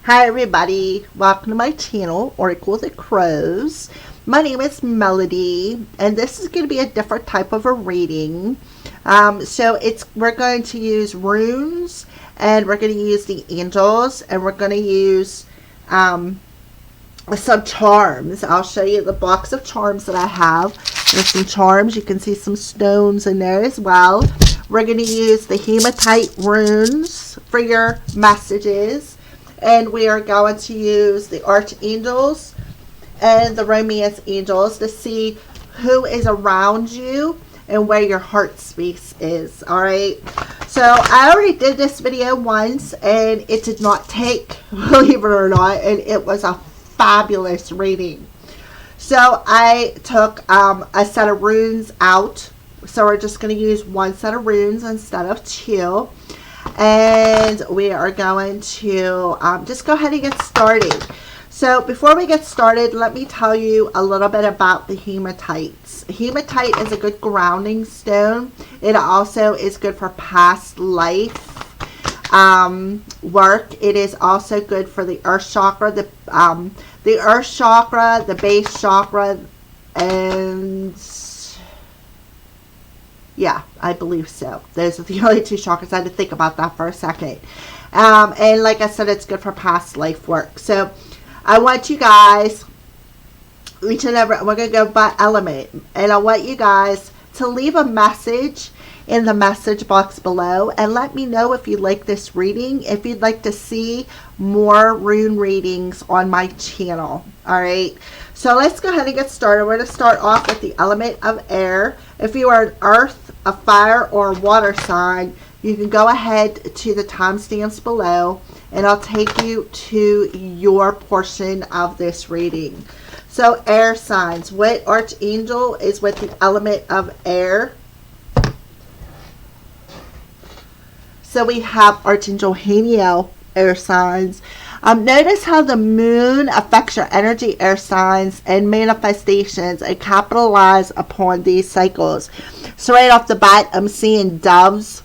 Hi everybody, welcome to my channel, Oracle that Crows. My name is Melody, and this is going to be a different type of a reading. We're going to use runes, and we're going to use the angels, and we're going to use some charms. I'll show you the box of charms that I have. There's some charms. You can see some stones in there as well. We're going to use the hematite runes for your messages. And we are going to use the archangels and the romance angels to see who is around you and where your heart space is. Alright. So I already did this video once and it did not take, believe it or not, and it was a fabulous reading. So I took a set of runes out. So we're just going to use one set of runes instead of two. And we are going to just go ahead and get started. So before we get started, let me tell you a little bit about the hematites. Hematite is a good grounding stone. It also is good for past life work. It is also good for the earth chakra, the earth chakra, the base chakra, and yeah, I believe so. Those are the only two chakras. I had to think about that for a second. And like I said, it's good for past life work. So I want you guys, each and every, we're going to go by element. And I want you guys to leave a message in the message box below. And let me know if you like this reading. If you'd like to see more rune readings on my channel. Alright. So let's go ahead and get started. We're going to start off with the element of air. If you are an earth, a fire, or a water sign, you can go ahead to the timestamps below and I'll take you to your portion of this reading. So air signs. What archangel is with the element of air? So we have Archangel Haniel, air signs. Notice how the moon affects your energy, air signs, and manifestations, and capitalize upon these cycles. So right off the bat, I'm seeing doves.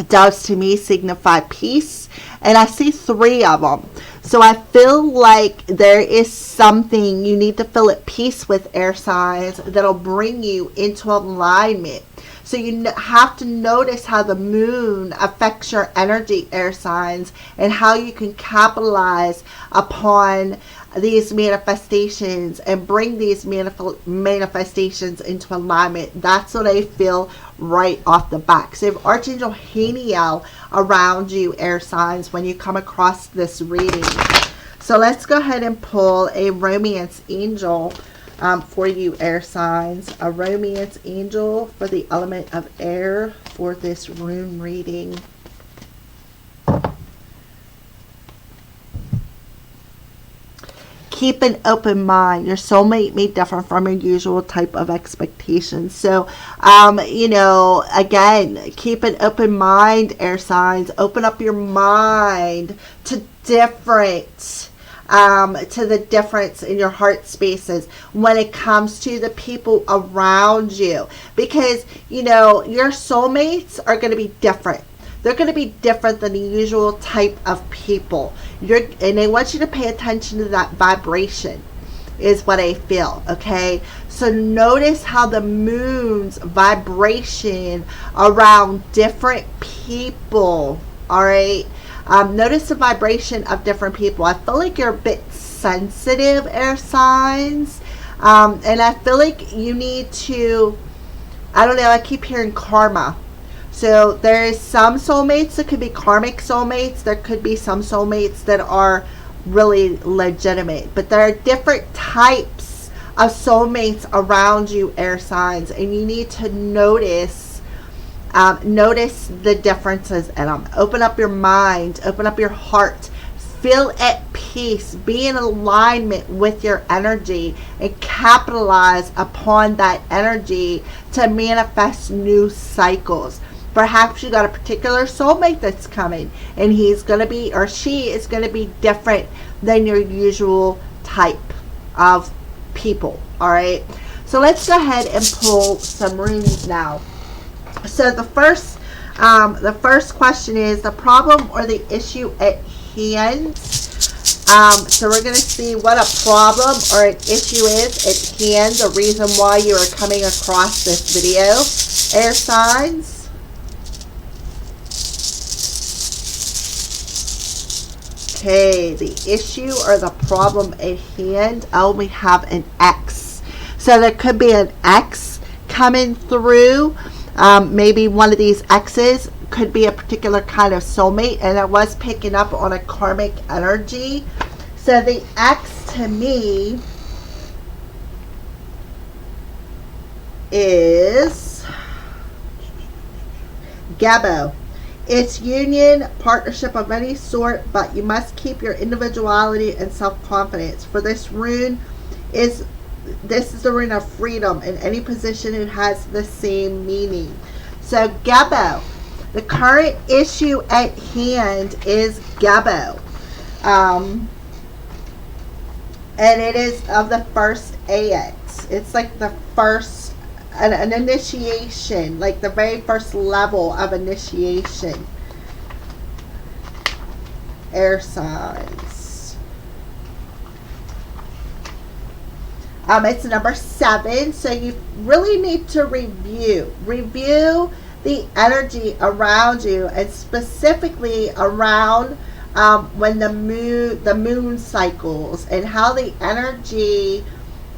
Doves to me signify peace, and I see 3 of them. So I feel like there is something you need to feel at peace with, air signs, that'll bring you into alignment. So you have to notice how the moon affects your energy, air signs, and how you can capitalize upon these manifestations and bring these manifestations into alignment. That's what I feel right off the bat. So you have Archangel Haniel around you, air signs, when you come across this reading. So let's go ahead and pull a romance angel for you, air signs. A romance angel for the element of air for this rune reading. Keep an open mind. Your soulmate may differ from your usual type of expectations. So, you know, again, keep an open mind, air signs. Open up your mind to different to the difference in your heart spaces when it comes to the people around you, because you know your soulmates are going to be different. They're going to be different than the usual type of people. And I want you to pay attention to that vibration is what I feel. Okay, so notice how the moon's vibration around different people. All right. Notice the vibration of different people. I feel like you're a bit sensitive, air signs. And I feel like you need to, I don't know, I keep hearing karma. So there is some soulmates that could be karmic soulmates. There could be some soulmates that are really legitimate. But there are different types of soulmates around you, air signs. And you need to notice notice the differences in them. Open up your mind, open up your heart, feel at peace, be in alignment with your energy, and capitalize upon that energy to manifest new cycles. Perhaps you got a particular soulmate that's coming, and he's going to be, or she is going to be different than your usual type of people. All right, so let's go ahead and pull some runes now. So the first question is the problem or the issue at hand. So we're going to see what a problem or an issue is at hand, the reason why you are coming across this video, air signs. Okay, the issue or the problem at hand. Oh, we have an X. So there could be an X coming through. Maybe one of these X's could be a particular kind of soulmate, and I was picking up on a karmic energy. So the X to me is Gabo. It's union, partnership of any sort, but you must keep your individuality and self-confidence. For this rune this is the rune of freedom. In any position it has the same meaning. So Gabo, the current issue at hand is Gabo. And it is of the first AX. It's like the first, an initiation, like the very first level of initiation. Air signs. It's number 7, so you really need to review the energy around you, and specifically around when the moon cycles, and how the energy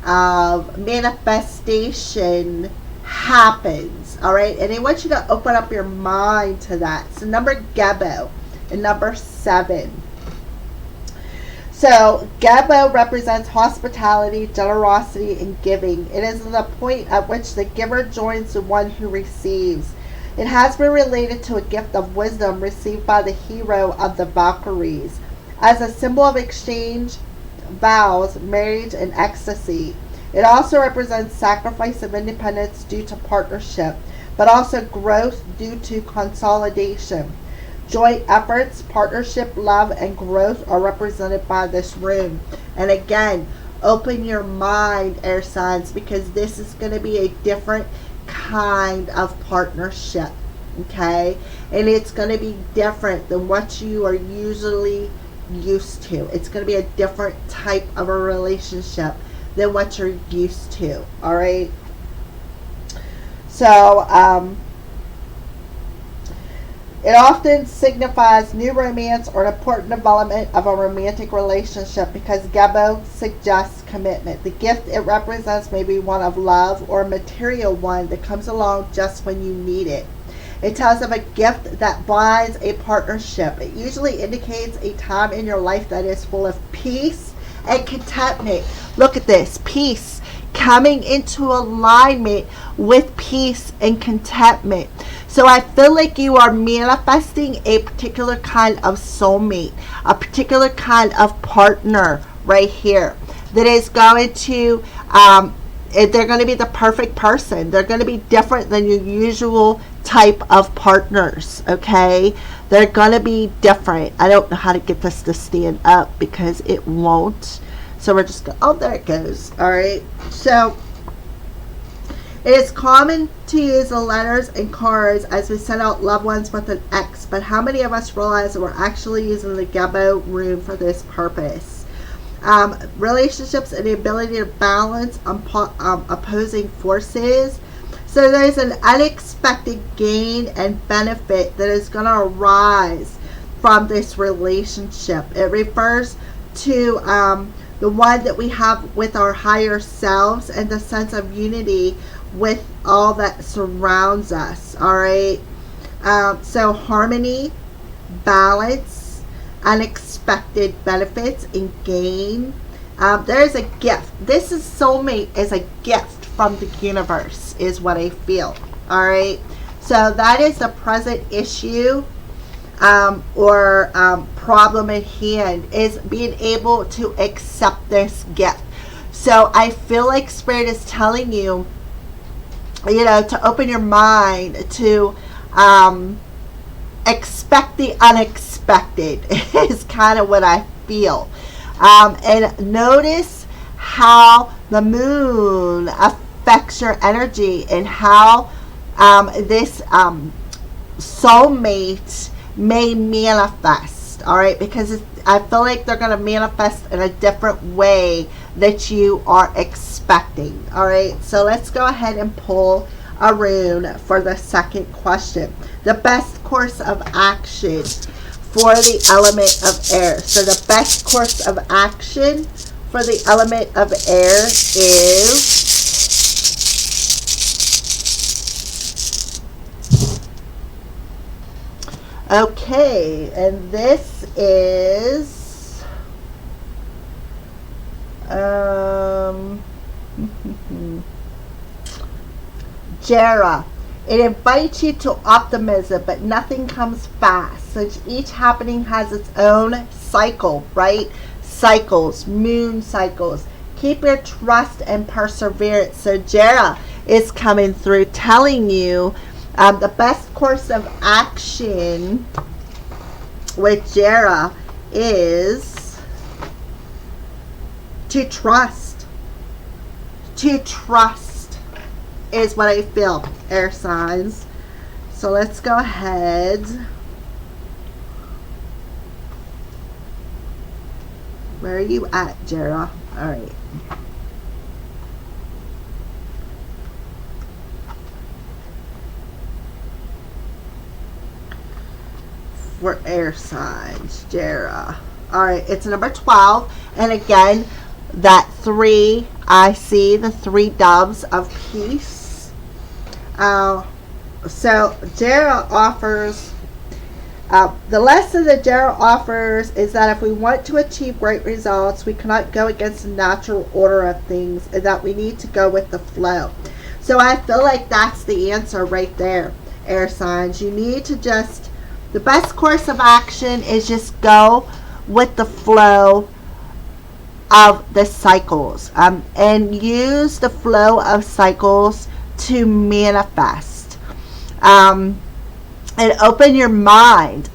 of manifestation happens. All right, and I want you to open up your mind to that. So number Gebo and number 7. So Gebo represents hospitality, generosity, and giving. It is the point at which the giver joins the one who receives. It has been related to a gift of wisdom received by the hero of the Valkyries as a symbol of exchange, vows, marriage, and ecstasy. It also represents sacrifice of independence due to partnership, but also growth due to consolidation. Joint efforts, partnership, love, and growth are represented by this rune. And again, open your mind, air signs, because this is going to be a different kind of partnership, okay? And it's going to be different than what you are usually used to. It's going to be a different type of a relationship than what you're used to. All right, so it often signifies new romance or an important development of a romantic relationship because Gebo suggests commitment. The gift it represents may be one of love or a material one that comes along just when you need it. It tells of a gift that binds a partnership. It usually indicates a time in your life that is full of peace and contentment. Look at this, peace, coming into alignment with peace and contentment. So I feel like you are manifesting a particular kind of soulmate, a particular kind of partner right here that is going to, they're going to be the perfect person. They're going to be different than your usual type of partners, okay? They're going to be different. I don't know how to get this to stand up because it won't. So we're just going, oh, there it goes. All right. So it is common to use the letters and cards as we send out loved ones with an X, but how many of us realize that we're actually using the Gebo rune for this purpose? Relationships and the ability to balance opposing forces. So there's an unexpected gain and benefit that is going to arise from this relationship. It refers to the one that we have with our higher selves and the sense of unity with all that surrounds us. All right. So harmony, balance, unexpected benefits, and gain. There's a gift. This is soulmate as a gift from the universe is what I feel. All right. So that is the present issue or problem at hand, is being able to accept this gift. So I feel like Spirit is telling you, you know, to open your mind to expect the unexpected is kind of what I feel. And notice how the moon affects your energy and how this soulmate may manifest. trust, all right? Because I feel like they're going to manifest in a different way that you are expecting, all right? So let's go ahead and pull a rune for the second question. The best course of action for the element of air. So the best course of action for the element of air is okay, and this is Jera. It invites you to optimism, but nothing comes fast. So each happening has its own cycle, right? Cycles, moon cycles. Keep your trust and perseverance. So Jera is coming through telling you the best course of action with Jera is to trust. To trust is what I feel, air signs. So let's go ahead. Where are you at, Jera? All right. For air signs, Jera. All right, it's number 12. And again, that 3, I see the 3 doves of peace. So Jera offers, the lesson that Jera offers is that if we want to achieve great results, we cannot go against the natural order of things, and that we need to go with the flow. So I feel like that's the answer right there, air signs. You need to just, the best course of action is just go with the flow of the cycles, and use the flow of cycles to manifest. And open your mind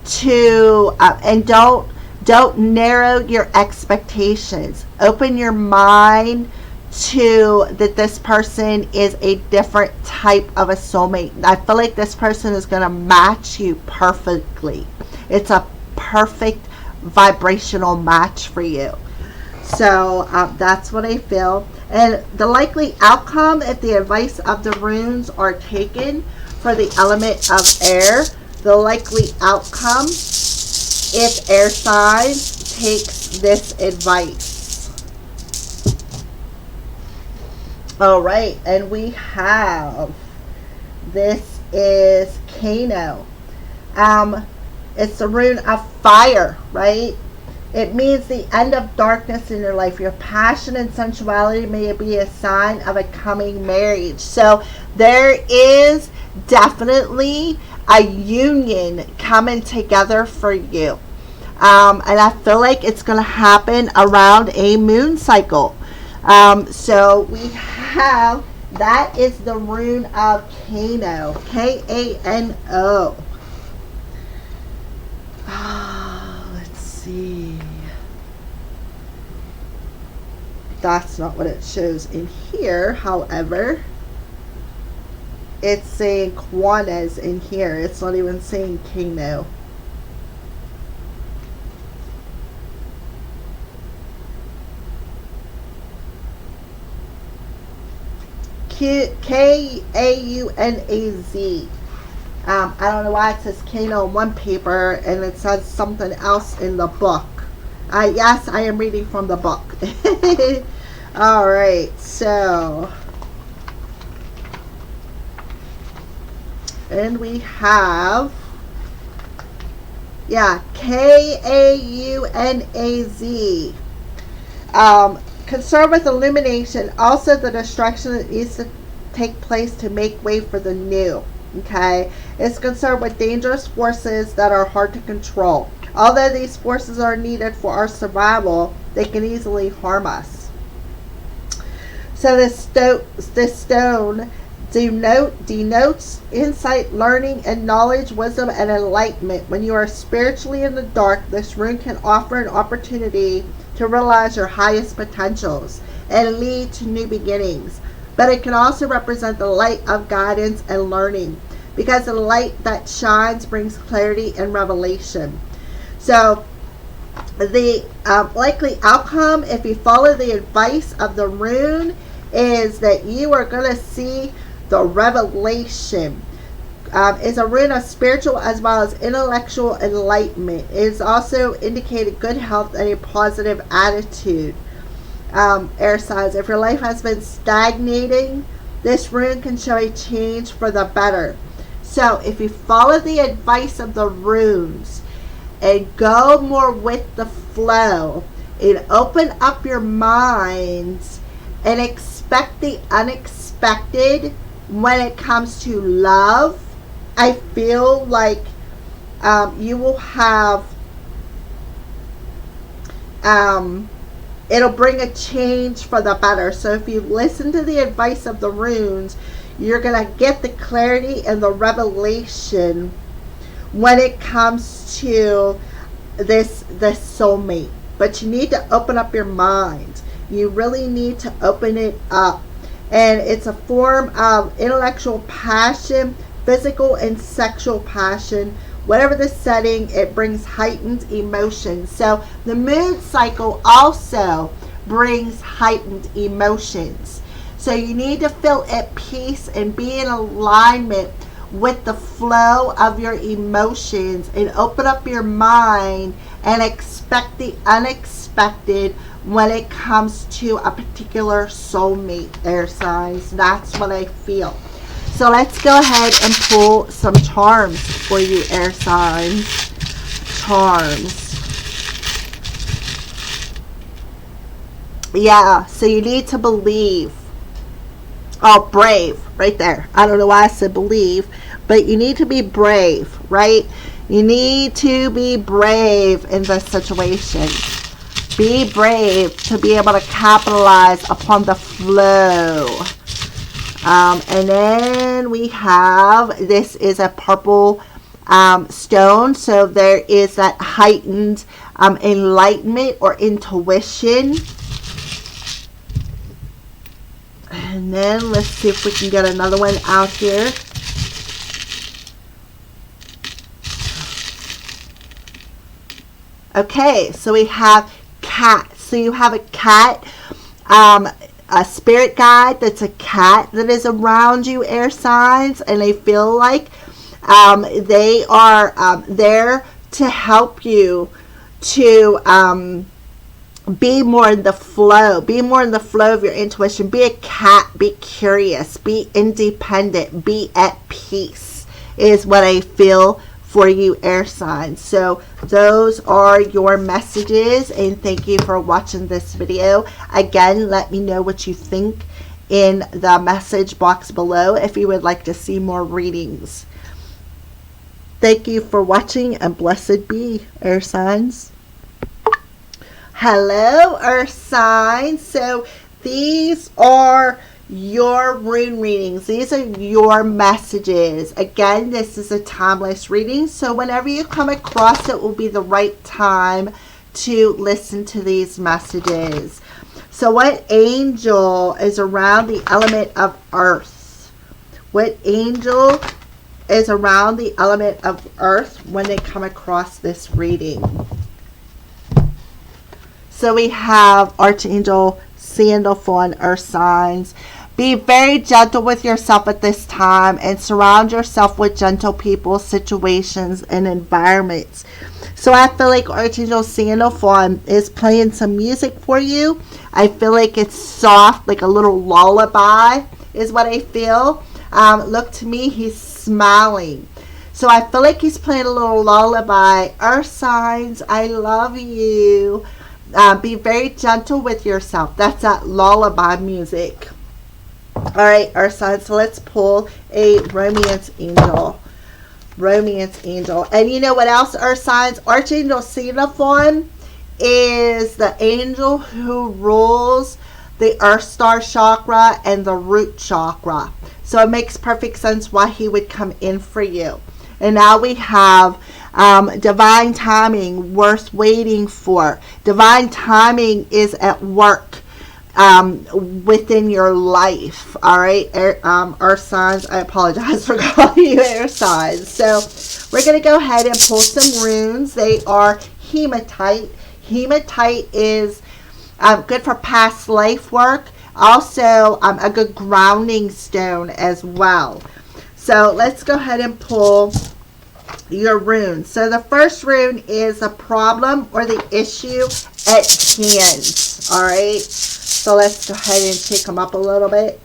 to and don't narrow your expectations. Open your mind to that this person is a different type of a soulmate. I feel like this person is going to match you perfectly. It's a perfect vibrational match for you. So that's what I feel. And the likely outcome, if the advice of the runes are taken for the element of air, the likely outcome, if air signs takes this advice. All right, and we have, this is Kano. It's the rune of fire, right? It means the end of darkness in your life. Your passion and sensuality may be a sign of a coming marriage. So there is definitely a union coming together for you. And I feel like it's going to happen around a moon cycle. So we have, that is the rune of Kano. Kano. Let's see. That's not what it shows in here. However, it's saying Kwanez in here. It's not even saying Kano. Kaunaz. I don't know why it says Kano on one paper and it says something else in the book. Yes, I am reading from the book. Alright, so. And we have, yeah, Kaunaz. Concerned with illumination, also the destruction that needs to take place to make way for the new. Okay, it's concerned with dangerous forces that are hard to control. Although these forces are needed for our survival, they can easily harm us. So this stone denotes insight, learning, and knowledge, wisdom, and enlightenment. When you are spiritually in the dark, this rune can offer an opportunity to realize your highest potentials and lead to new beginnings. But it can also represent the light of guidance and learning. because the light that shines brings clarity and revelation. So the likely outcome, if you follow the advice of the rune, is that you are going to see the revelation. Is a rune of spiritual as well as intellectual enlightenment. It is also indicated good health and a positive attitude. Air signs, if your life has been stagnating, this rune can show a change for the better. So if you follow the advice of the runes and go more with the flow and open up your minds and expect the unexpected when it comes to love, I feel like you will have, it'll bring a change for the better. So if you listen to the advice of the runes, you're going to get the clarity and the revelation when it comes to this soulmate. But you need to open up your mind. You really need to open it up. And it's a form of intellectual passion, physical and sexual passion. Whatever the setting, it brings heightened emotions. So the moon cycle also brings heightened emotions. So you need to feel at peace and be in alignment with the flow of your emotions and open up your mind and expect the unexpected when it comes to a particular soulmate, air signs. That's what I feel. So let's go ahead and pull some charms for you, air signs. Charms. Yeah, so you need to believe. Oh, brave, right there. I don't know why I said believe, but you need to be brave, right? You need to be brave in this situation. Be brave to be able to capitalize upon the flow. And then we have, this is a purple stone. So there is that heightened enlightenment or intuition. And then let's see if we can get another one out here. Okay, so we have cat. So you have a cat, a spirit guide that's a cat that is around you, air signs, and I feel like they are there to help you to be more in the flow. Be more in the flow of your intuition. Be a cat. Be curious. Be independent. Be at peace is what I feel for you, air signs. So those are your messages, and thank you for watching this video. Again, let me know what you think in the message box below if you would like to see more readings. Thank you for watching, and blessed be, air signs. Hello, earth signs. So these are your rune readings. These are your messages. Again, this is a timeless reading, so whenever you come across it will be the right time to listen to these messages. So what angel is around the element of earth? What angel is around the element of earth when they come across this reading? So we have Archangel Sandalphon, earth signs. Be very gentle with yourself at this time and surround yourself with gentle people, situations, and environments. So I feel like Archangel Sandalphon is playing some music for you. I feel like it's soft, like a little lullaby is what I feel. Look, to me, he's smiling. So I feel like he's playing a little lullaby. Earth signs, I love you. Be very gentle with yourself. That's that lullaby music. Alright, earth signs, so let's pull a romance angel. Romance angel. And you know what else, earth signs? Archangel Sandalphon is the angel who rules the earth star chakra and the root chakra. So it makes perfect sense why he would come in for you. And now we have divine timing, worth waiting for. Divine timing is at work. within your life. All right, earth signs. I apologize for calling you air signs. So we're going to go ahead and pull some runes. They are hematite. Hematite is good for past life work. Also, a good grounding stone as well. So let's go ahead and pull your runes. So the first rune is a problem or the issue at hand. All right. So let's go ahead and shake them up a little bit.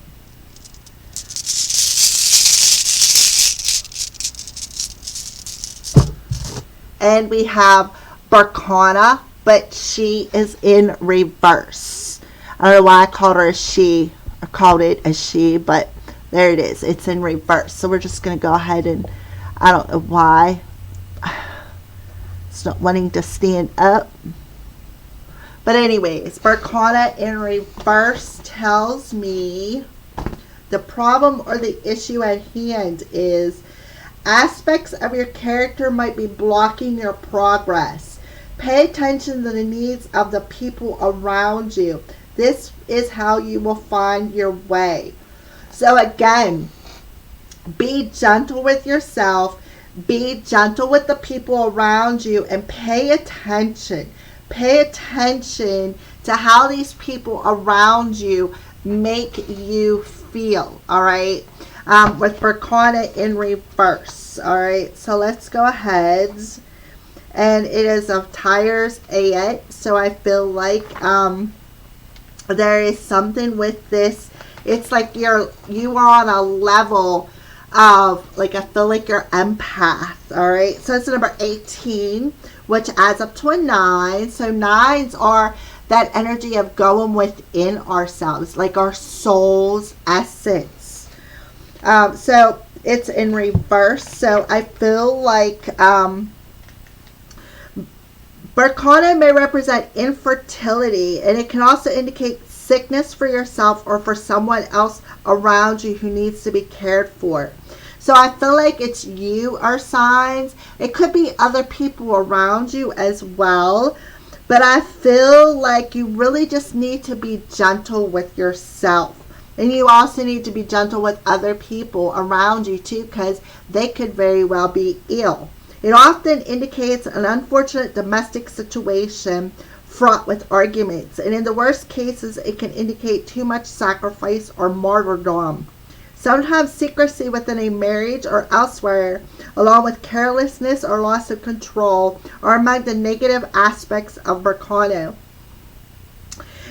And we have Barkana, but she is in reverse. I don't know why I called her a she. I called it a she, but there it is. It's in reverse. So we're just going to go ahead and, I don't know why. It's not wanting to stand up. But anyways, Barkana in reverse tells me the problem or the issue at hand is aspects of your character might be blocking your progress. Pay attention to the needs of the people around you. This is how you will find your way. So again, be gentle with yourself. Be gentle with the people around you and pay attention. Pay attention to how these people around you make you feel, all right? With Barkana in reverse, all right? So let's go ahead. And it is of Tires 8. So I feel like there is something with this. It's like you are on a level of, like, I feel like you're empath, all right? So it's number 18, which adds up to a 9. So 9s are that energy of going within ourselves, like our soul's essence. So it's in reverse. So I feel like Barkana may represent infertility, and it can also indicate sickness for yourself or for someone else around you who needs to be cared for. So I feel like it's you, our signs. It could be other people around you as well. But I feel like you really just need to be gentle with yourself. And you also need to be gentle with other people around you too, because they could very well be ill. It often indicates an unfortunate domestic situation fraught with arguments. And in the worst cases, it can indicate too much sacrifice or martyrdom. Sometimes secrecy within a marriage or elsewhere, along with carelessness or loss of control, are among the negative aspects of Barkana.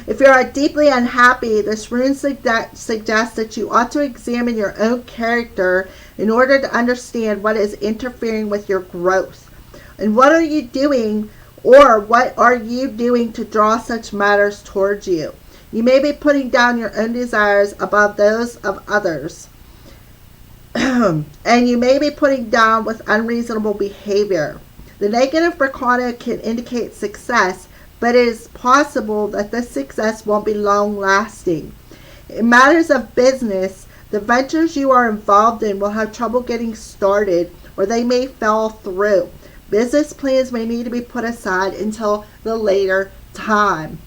If you are deeply unhappy, this rune suggests that you ought to examine your own character in order to understand what is interfering with your growth. And what are you doing, or what are you doing to draw such matters towards you? You may be putting down your own desires above those of others. And you may be putting down with unreasonable behavior. The negative Barkana can indicate success, but it is possible that this success won't be long lasting. In matters of business, the ventures you are involved in will have trouble getting started, or they may fall through. Business plans may need to be put aside until the later time.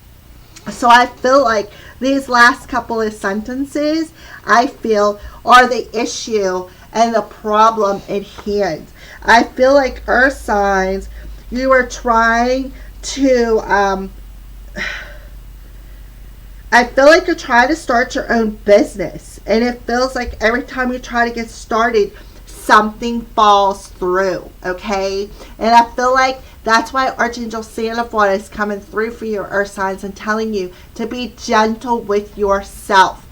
So I feel like these last couple of sentences, I feel, are the issue and the problem at hand. I feel like earth signs, you are trying to, I feel like you're trying to start your own business. And it feels like every time you try to get started, something falls through, okay? And I feel like that's why Archangel Sandalphon is coming through for your earth signs and telling you to be gentle with yourself.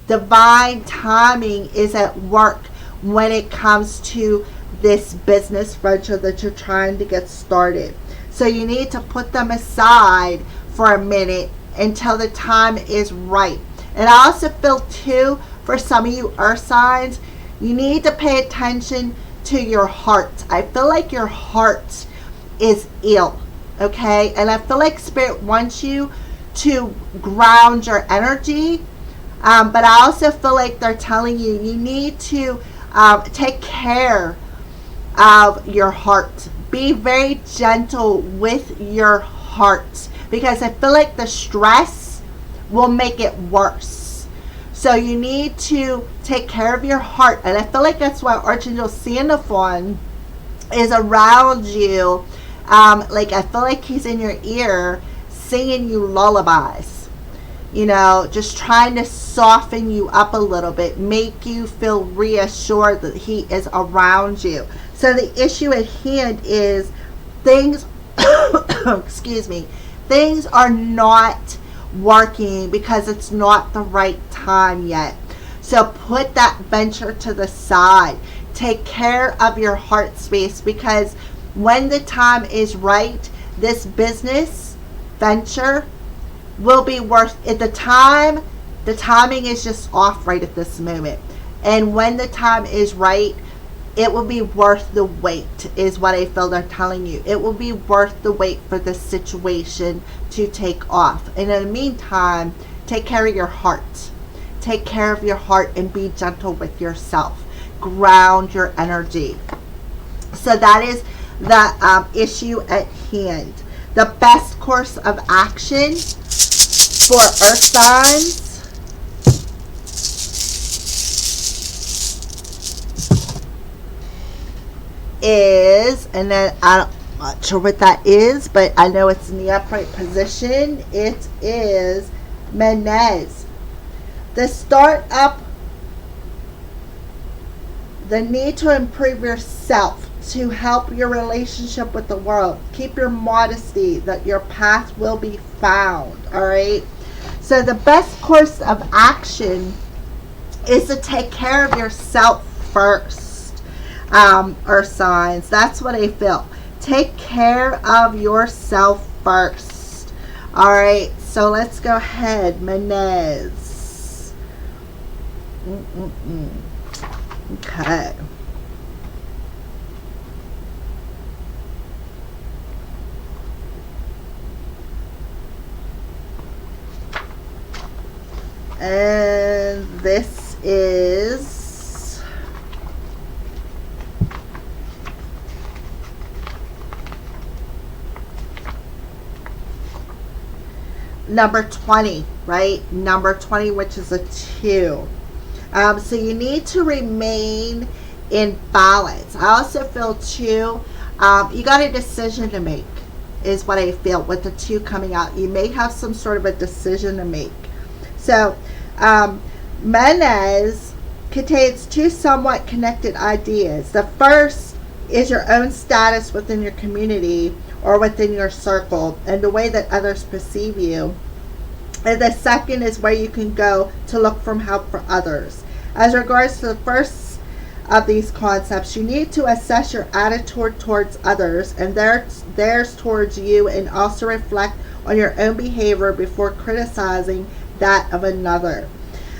Divine timing is at work when it comes to this business venture that you're trying to get started. So you need to put them aside for a minute until the time is right. And I also feel too, for some of you earth signs, you need to pay attention to your heart. I feel like your heart is ill, okay? And I feel like Spirit wants you to ground your energy, but I also feel like they're telling you you need to take care of your heart. Be very gentle with your heart, because I feel like the stress will make it worse. So you need to take care of your heart. And I feel like that's why Archangel Sandalphon is around you. Like I feel like he's in your ear singing you lullabies. You know, just trying to soften you up a little bit, make you feel reassured that he is around you. So the issue at hand is things, excuse me, things are not working because it's not the right time yet. So put that venture to the side. Take care of your heart space, because when the time is right, this business venture will be worth at the time. The timing is just off right at this moment. And when the time is right, it will be worth the wait, is what I feel they're telling you. It will be worth the wait for this situation to take off. And in the meantime, take care of your heart. Take care of your heart and be gentle with yourself. Ground your energy. So that is the issue at hand. The best course of action for earth signs is, and then I'm not sure what that is, but I know it's in the upright position. It is Menez. The startup, the need to improve yourself to help your relationship with the world. Keep your modesty, that your path will be found. All right. So the best course of action is to take care of yourself first. Earth signs, that's what I feel. Take care of yourself first. All right. So let's go ahead, Menez. Okay. And this is number 20, right? Number 20, which is a 2. So you need to remain in balance. I also feel too, you got a decision to make, is what I feel with the 2 coming out. You may have some sort of a decision to make. So Menez contains 2 somewhat connected ideas. The first is your own status within your community or within your circle and the way that others perceive you. And the second is where you can go to look for help for others. As regards to the first of these concepts, you need to assess your attitude towards others and theirs towards you, and also reflect on your own behavior before criticizing that of another.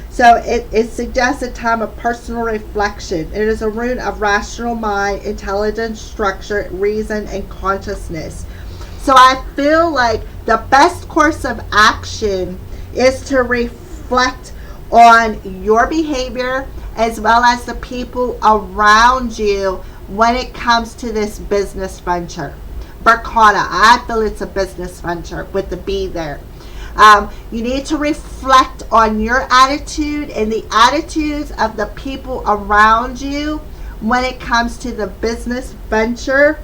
So it suggests a time of personal reflection. It is a rune of rational mind, intelligence, structure, reason, and consciousness. So I feel like the best course of action is to reflect on your behavior as well as the people around you when it comes to this business venture. Berkana, I feel it's a business venture with the B there. You need to reflect on your attitude and the attitudes of the people around you when it comes to the business venture,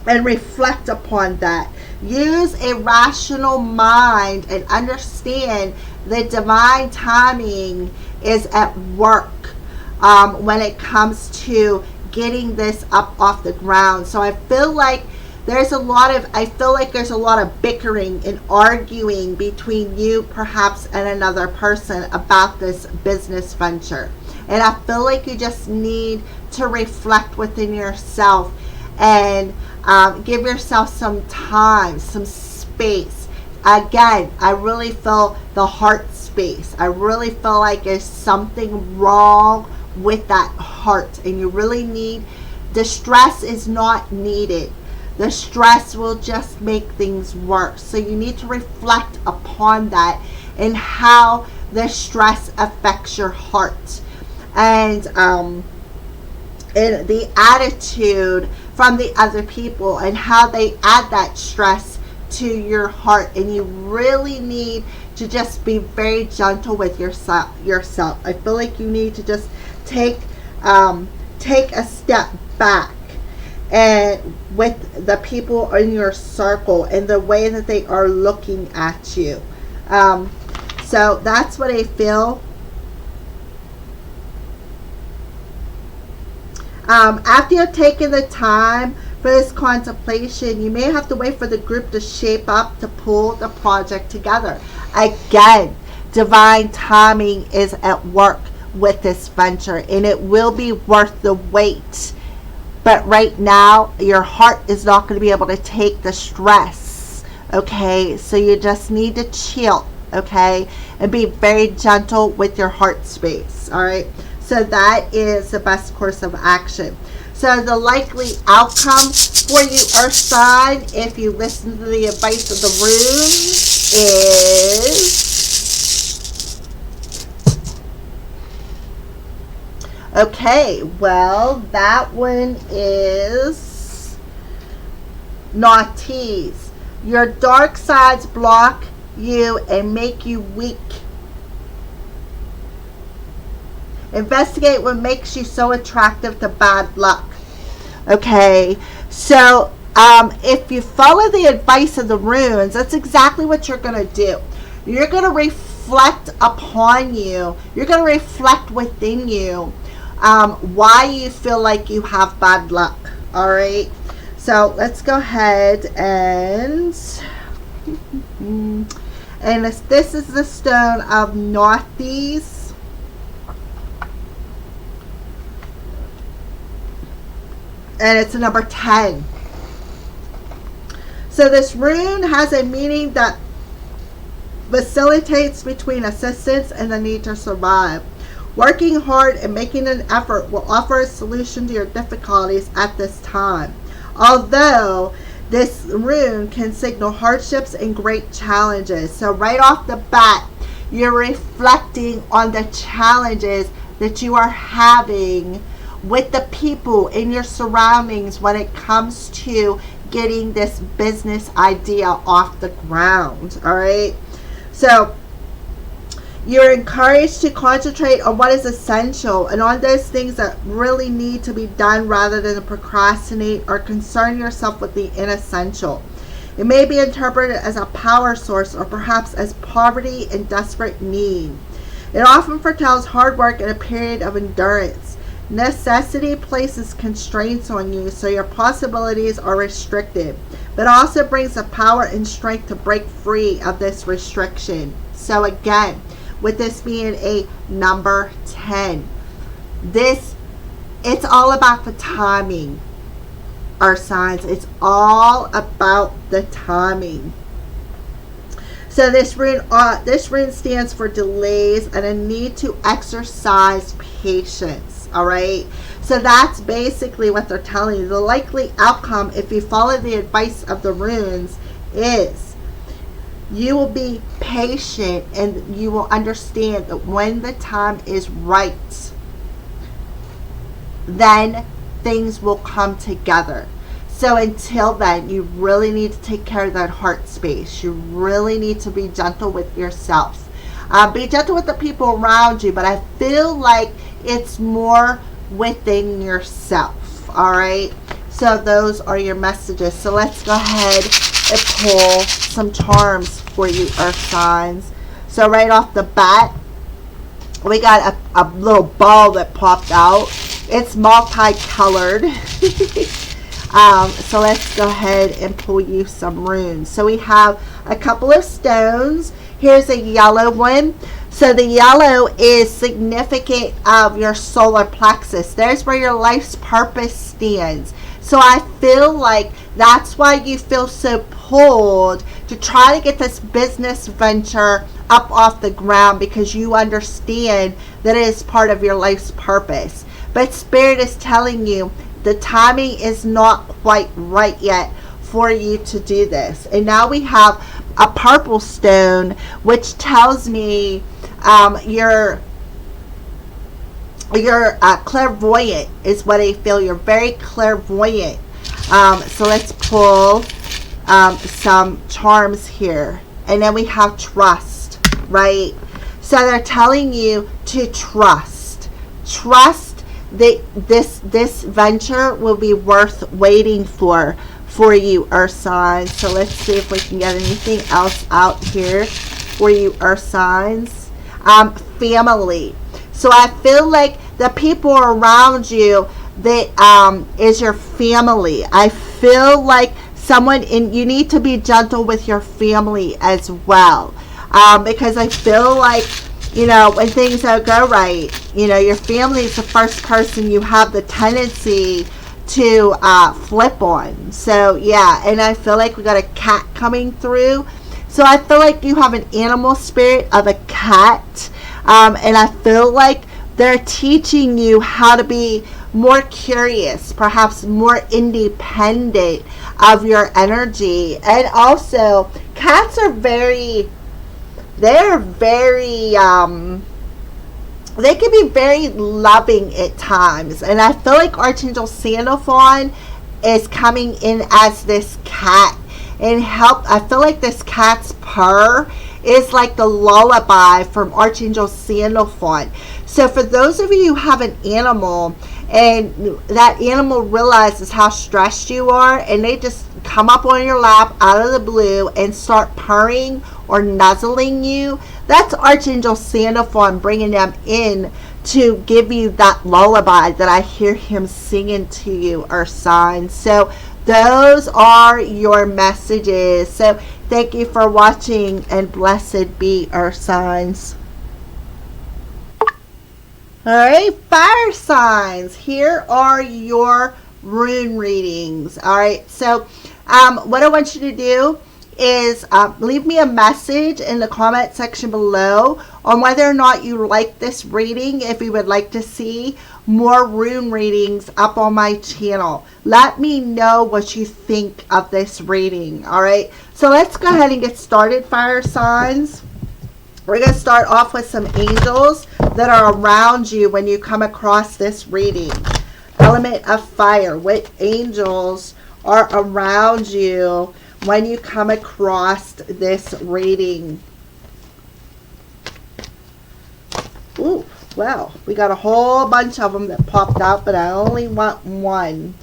and reflect upon that. Use a rational mind and understand that divine timing is at work when it comes to getting this up off the ground. So I feel like there's a lot of bickering and arguing between you perhaps and another person about this business venture. And I feel like you just need to reflect within yourself and give yourself some time, some space. Again, I really feel the heart space. I really feel like there's something wrong with that heart, and you really need, the stress is not needed. The stress will just make things worse. So you need to reflect upon that and how the stress affects your heart. And the attitude from the other people and how they add that stress to your heart, and you really need to just be very gentle with yourself. I feel like you need to just take a step back and with the people in your circle and the way that they are looking at you. So that's what I feel. After you've taken the time for this contemplation, you may have to wait for the group to shape up to pull the project together. Again, divine timing is at work with this venture, and it will be worth the wait. But right now, your heart is not going to be able to take the stress, okay? So you just need to chill, okay? And be very gentle with your heart space, all right? So that is the best course of action. So the likely outcome for you, Earth sign, if you listen to the advice of the runes, is... Okay, well, that one is naughties. Your dark sides block you and make you weak. Investigate what makes you so attractive to bad luck. Okay, so if you follow the advice of the runes, that's exactly what you're going to do. You're going to reflect upon you. You're going to reflect within you why you feel like you have bad luck. All right, so let's go ahead and this is the stone of naughties. And it's number 10. So this rune has a meaning that facilitates between assistance and the need to survive. Working hard and making an effort will offer a solution to your difficulties at this time. Although this rune can signal hardships and great challenges. So right off the bat, you're reflecting on the challenges that you are having with the people in your surroundings when it comes to getting this business idea off the ground. All right, so you're encouraged to concentrate on what is essential and on those things that really need to be done rather than procrastinate or concern yourself with the inessential. It may be interpreted as a power source or perhaps as poverty and desperate need. It often foretells hard work and a period of endurance. Necessity places constraints on you, so your possibilities are restricted, but also brings the power and strength to break free of this restriction. So again, with this being a number 10, it's all about the timing, our signs. It's all about the timing. So this rune stands for delays and a need to exercise patience. All right, so that's basically what they're telling you. The likely outcome, if you follow the advice of the runes, is you will be patient and you will understand that when the time is right, then things will come together. So until then, you really need to take care of that heart space. You really need to be gentle with yourself. Be gentle with the people around you, but I feel like it's more within yourself. All right, so those are your messages. So let's go ahead and pull some charms for you, Earth signs. So right off the bat, we got a little ball that popped out. It's multicolored. So let's go ahead and pull you some runes. So we have a couple of stones. Here's a yellow one. So the yellow is significant of your solar plexus. There's where your life's purpose stands. So I feel like that's why you feel so pulled to try to get this business venture up off the ground, because you understand that it is part of your life's purpose. But Spirit is telling you the timing is not quite right yet for you to do this. And now we have a purple stone, which tells me you're clairvoyant is what I feel. You're very clairvoyant. So let's pull some charms here. And then we have trust, right? So they're telling you to trust. Trust that this venture will be worth waiting for you, Earth signs. So let's see if we can get anything else out here for you, Earth signs. Family. So I feel like the people around you that is your family. I feel like you need to be gentle with your family as well, because I feel like, when things don't go right, your family is the first person you have the tendency to flip on. So yeah, and I feel like we got a cat coming through. So I feel like you have an animal spirit of a cat, and I feel like they're teaching you how to be more curious, perhaps more independent of your energy. And also, cats are they can be very loving at times. And I feel like Archangel Sandalphon is coming in as this cat and I feel like this cat's purr is like the lullaby from Archangel Sandalphon. So for those of you who have an animal and that animal realizes how stressed you are and they just come up on your lap out of the blue and start purring or nuzzling you, that's Archangel Sandalphon bringing them in to give you that lullaby that I hear him singing to you, Earth signs. So those are your messages. So thank you for watching, and blessed be, Earth signs. Alright, fire signs. Here are your rune readings. Alright, so what I want you to do is leave me a message in the comment section below on whether or not you like this reading, if you would like to see more rune readings up on my channel. Let me know what you think of this reading. Alright, so let's go ahead and get started, fire signs. We're going to start off with some angels that are around you when you come across this reading. Element of fire. What angels are around you when you come across this reading? Ooh, well, we got a whole bunch of them that popped out, but I only want one.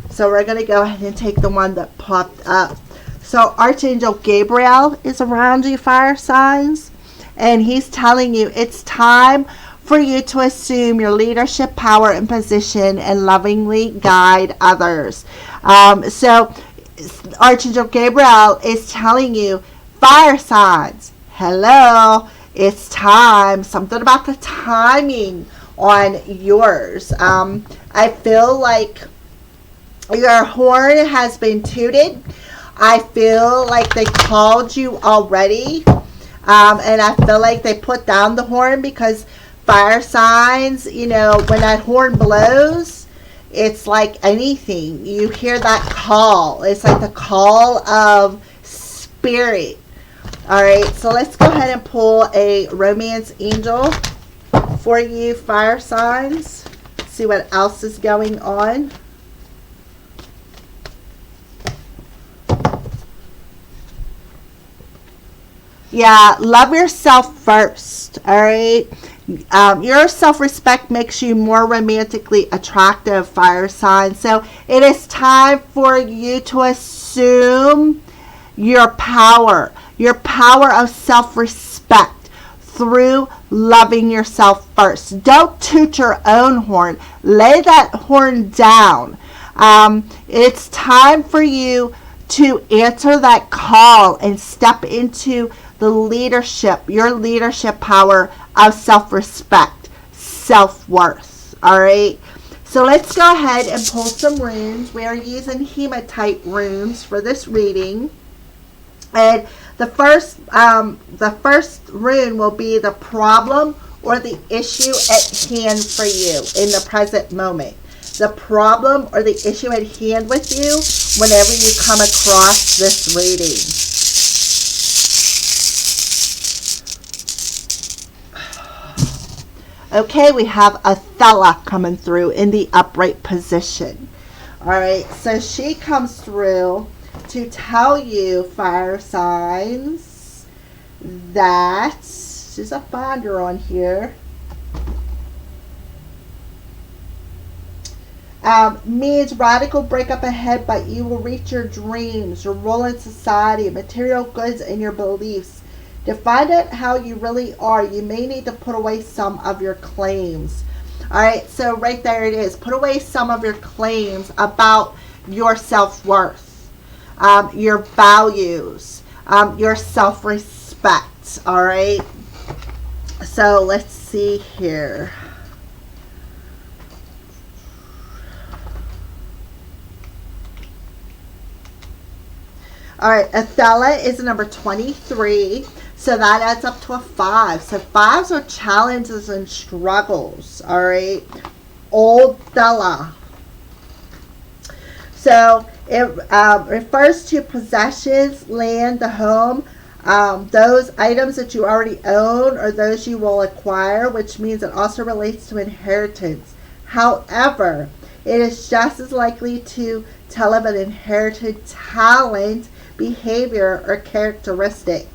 So we're going to go ahead and take the one that popped up. So Archangel Gabriel is around you, fire signs, and he's telling you it's time for you to assume your leadership power and position and lovingly guide others. So Archangel Gabriel is telling you, fire signs, hello, it's time. Something about the timing on yours. I feel like your horn has been tooted. I feel like they called you already. And I feel like they put down the horn because fire signs, when that horn blows, it's like anything. You hear that call. It's like the call of spirit. All right, so let's go ahead and pull a romance angel for you, fire signs. See what else is going on. Yeah, love yourself first, all right? Your self-respect makes you more romantically attractive, fire sign. So it is time for you to assume your power of self-respect through loving yourself first. Don't toot your own horn. Lay that horn down. It's time for you to answer that call and step into your leadership power of self-respect, self-worth. All right. So let's go ahead and pull some runes. We are using hematite runes for this reading. And the first rune will be the problem or the issue at hand for you in the present moment. The problem or the issue at hand with you whenever you come across this reading. Okay, we have Athela coming through in the upright position. All right, so she comes through to tell you, fire signs, that there's a finder on here. Means radical breakup ahead, but you will reach your dreams, your role in society, material goods, and your beliefs. To find out how you really are, you may need to put away some of your claims. Alright, so right there it is. Put away some of your claims about your self-worth, your values, your self-respect. Alright, so let's see here. All right, Othello is number 23, so that adds up to a 5. So 5s are challenges and struggles, all right? Old Othello. So it refers to possessions, land, the home, those items that you already own or those you will acquire, which means it also relates to inheritance. However, it is just as likely to tell of an inherited talent, behavior, or characteristic.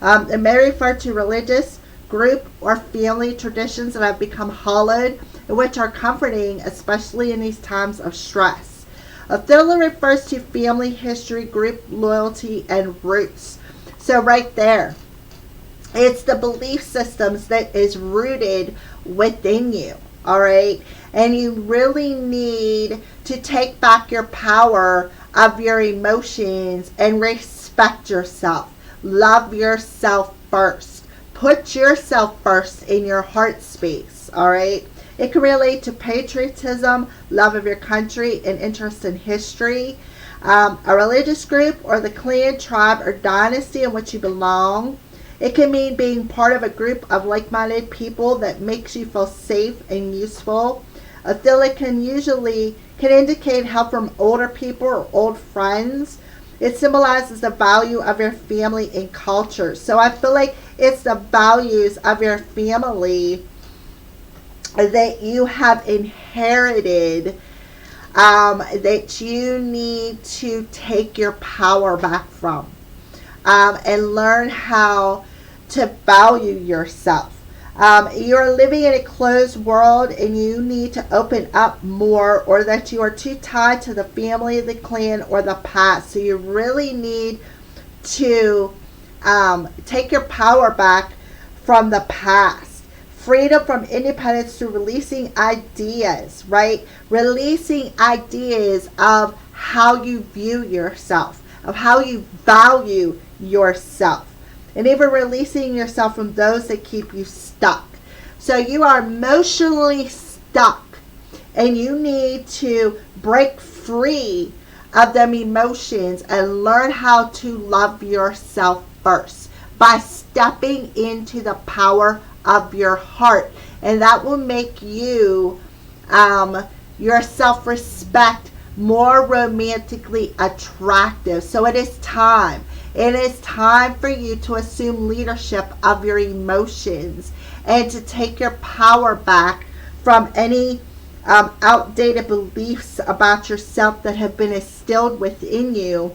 It may refer to religious, group, or family traditions that have become hollowed, and which are comforting, especially in these times of stress. Othello refers to family history, group loyalty, and roots. So right there, it's the belief systems that is rooted within you, all right? And you really need to take back your power of your emotions and respect yourself. Love yourself first. Put yourself first in your heart space, all right? It can relate to patriotism, love of your country, and interest in history, a religious group or the clan, tribe, or dynasty in which you belong. It can mean being part of a group of like-minded people that makes you feel safe and useful. Othello can indicate help from older people or old friends. It symbolizes the value of your family and culture. So I feel like it's the values of your family that you have inherited, that you need to take your power back from, and learn how to value yourself. You're living in a closed world and you need to open up more, or that you are too tied to the family, the clan, or the past. So you really need to take your power back from the past. Freedom from independence through releasing ideas, right? Releasing ideas of how you view yourself, of how you value yourself. And even releasing yourself from those that keep you stuck. So you are emotionally stuck and you need to break free of them emotions and learn how to love yourself first by stepping into the power of your heart. And that will make you, your self-respect, more romantically attractive. So it is time. It is time for you to assume leadership of your emotions and to take your power back from any outdated beliefs about yourself that have been instilled within you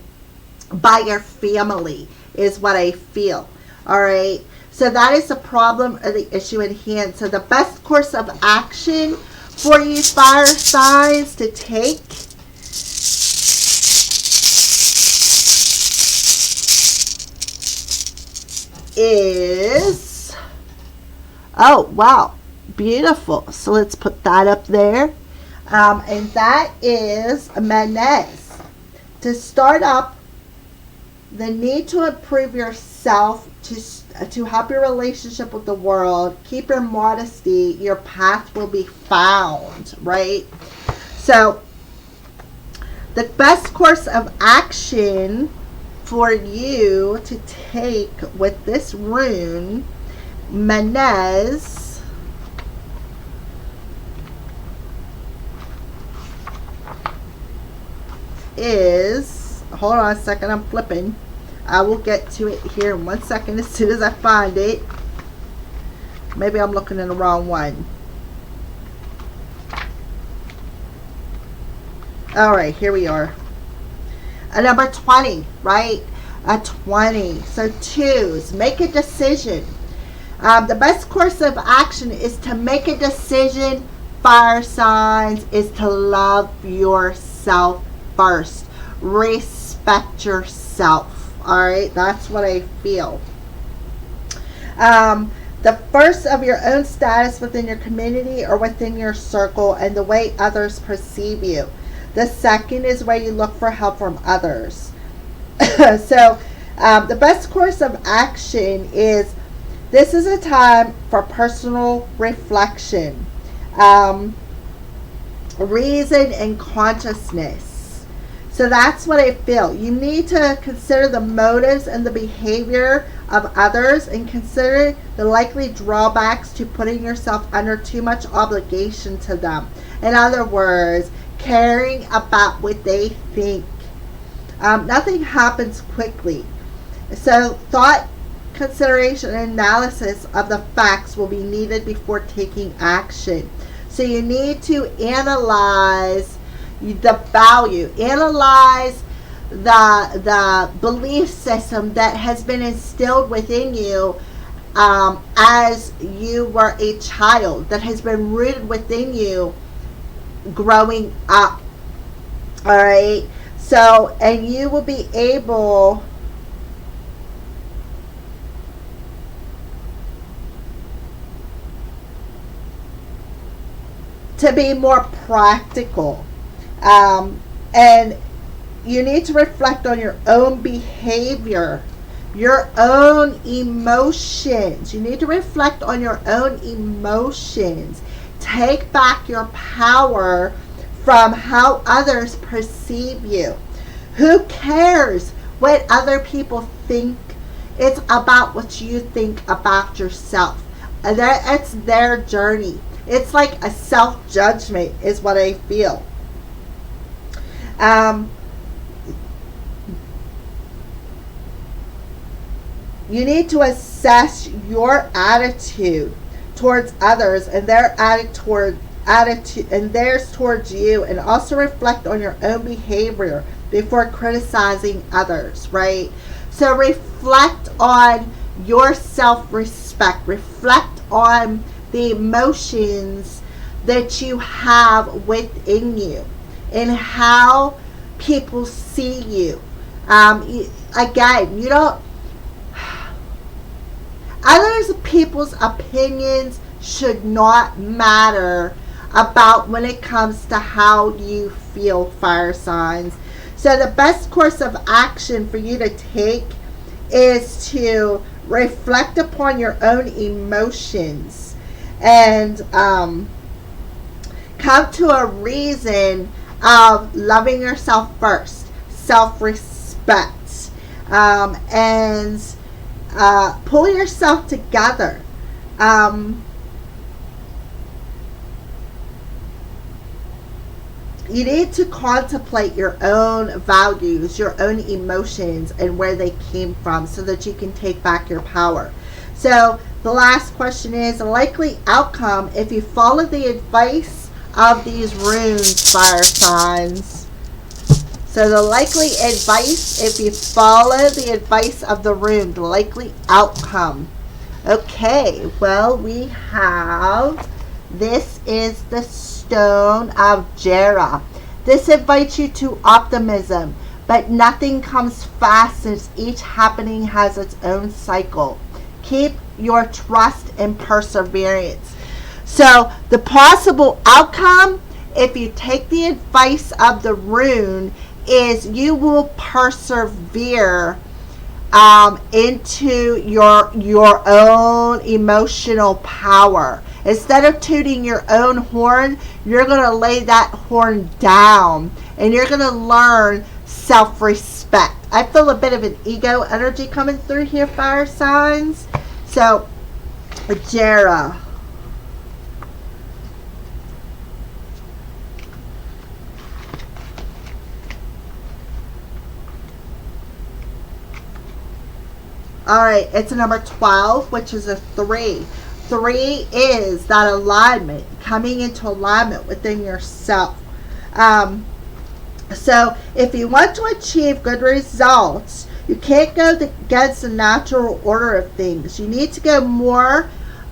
by your family, is what I feel. All right. So that is the problem or the issue at hand. So the best course of action for you fire signs to take is, oh wow, beautiful. So let's put that up there, and that is Manez. To start up, the need to improve yourself, to help your relationship with the world, keep your modesty, your path will be found, right? So the best course of action for you to take with this rune, Manez, is, hold on a second, I'm flipping. I will get to it here in 1 second as soon as I find it. Maybe I'm looking in the wrong one. Alright, here we are. A number 20, right? A 20. So choose. Make a decision. The best course of action is to make a decision, fire signs, is to love yourself first. Respect yourself. All right? That's what I feel. The first of your own status within your community or within your circle and the way others perceive you. The second is where you look for help from others. So the best course of action is, this is a time for personal reflection, reason, and consciousness. So that's what I feel. You need to consider the motives and the behavior of others and consider the likely drawbacks to putting yourself under too much obligation to them. In other words, caring about what they think. Nothing happens quickly. So thought, consideration, and analysis of the facts will be needed before taking action. So you need to analyze the value, analyze the belief system that has been instilled within you as you were a child, that has been rooted within you growing up. All right. So, and you will be able to be more practical. And you need to reflect on your own behavior, your own emotions. You need to reflect on your own emotions. Take back your power from how others perceive you. Who cares what other people think? It's about what you think about yourself. It's their journey. It's like a self-judgment is what I feel. You need to assess your attitude towards others and their attitude and theirs towards you, and also reflect on your own behavior before criticizing others, right? So reflect on your self-respect. Reflect on the emotions that you have within you and how people see you. Again, you don't, others people's opinions should not matter about when it comes to how you feel, fire signs. So the best course of action for you to take is to reflect upon your own emotions and come to a reason of loving yourself first, self-respect, and pull yourself together. You need to contemplate your own values, your own emotions, and where they came from so that you can take back your power. So the last question is, a likely outcome if you follow the advice of these runes, fire signs. So the likely advice, if you follow the advice of the rune, the likely outcome. Okay, well, we have, this is the Stone of Jera. This invites you to optimism, but nothing comes fast since each happening has its own cycle. Keep your trust and perseverance. So the possible outcome, if you take the advice of the rune, is you will persevere into your own emotional power. Instead of tooting your own horn, you're going to lay that horn down and you're going to learn self-respect. I feel a bit of an ego energy coming through here, fire signs. So, Jera. Alright, it's a number 12, which is a 3. 3 is that alignment, coming into alignment within yourself. So if you want to achieve good results, you can't go against the natural order of things. You need to go more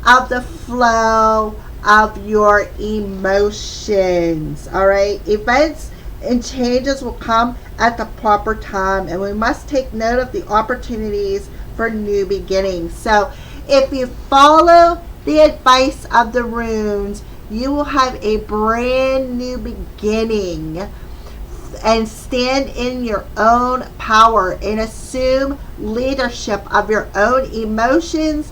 of the flow of your emotions. All right, events and changes will come at the proper time, and we must take note of the opportunities for new beginnings. So if you follow the advice of the runes, you will have a brand new beginning and stand in your own power and assume leadership of your own emotions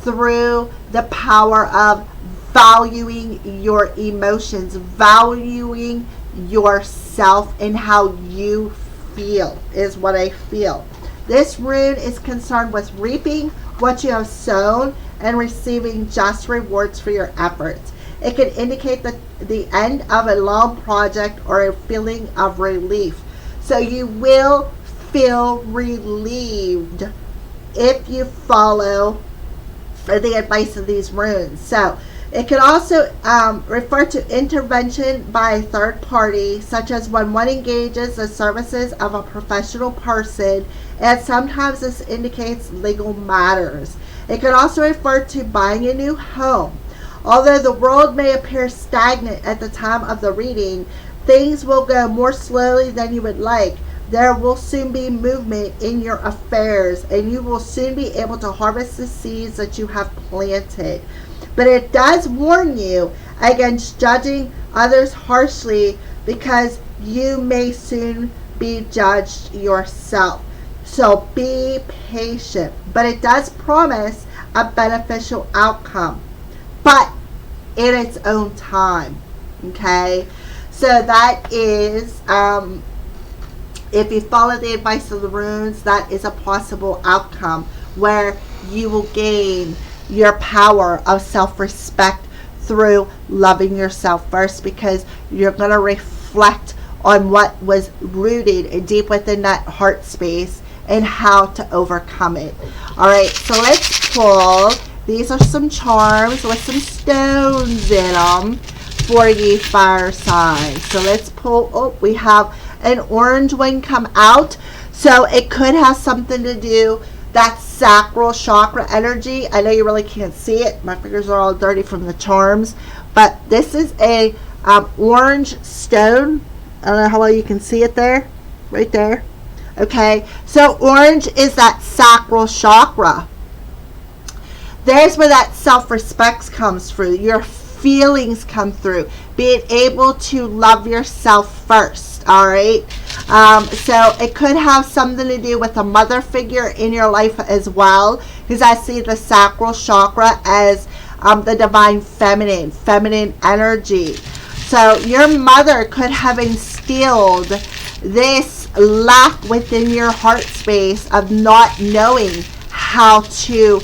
through the power of valuing your emotions, valuing yourself and how you feel is what I feel. This rune is concerned with reaping what you have sown and receiving just rewards for your efforts. It can indicate the end of a long project or a feeling of relief. So you will feel relieved if you follow the advice of these runes. So it can also refer to intervention by a third party, such as when one engages the services of a professional person, and sometimes this indicates legal matters. It can also refer to buying a new home. Although the world may appear stagnant at the time of the reading, things will go more slowly than you would like. There will soon be movement in your affairs, and you will soon be able to harvest the seeds that you have planted. But it does warn you against judging others harshly, because you may soon be judged yourself. So be patient. But it does promise a beneficial outcome, but in its own time. Okay, so that is if you follow the advice of the runes, that is a possible outcome where you will gain your power of self-respect through loving yourself first, because you're going to reflect on what was rooted deep within that heart space and how to overcome it. All right, so let's pull. These are some charms with some stones in them for you fire signs. So let's pull. Oh, we have an orange one come out. So it could have something to do that sacral chakra energy. I know you really can't see it. My fingers are all dirty from the charms. But this is a orange stone. I don't know how well you can see it there. Right there. Okay. So orange is that sacral chakra. There's where that self-respect comes through. Your feelings come through. Being able to love yourself first. All right. So it could have something to do with a mother figure in your life as well, because I see the sacral chakra as the divine feminine energy. So your mother could have instilled this lack within your heart space of not knowing how to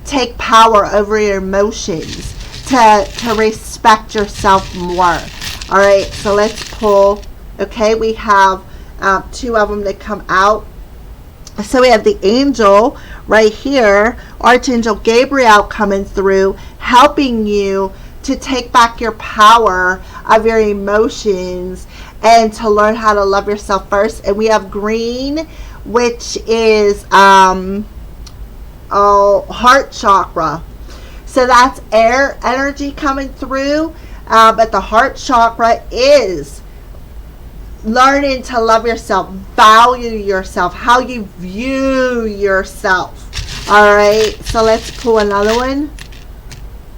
take power over your emotions, to respect yourself more. All right, so let's pull. Okay, we have two of them that come out. So we have the angel right here, Archangel Gabriel, coming through, helping you to take back your power of your emotions and to learn how to love yourself first. And we have green, which is heart chakra. So that's air energy coming through, but the heart chakra is learning to love yourself, value yourself, how you view yourself. All right, so let's pull another one.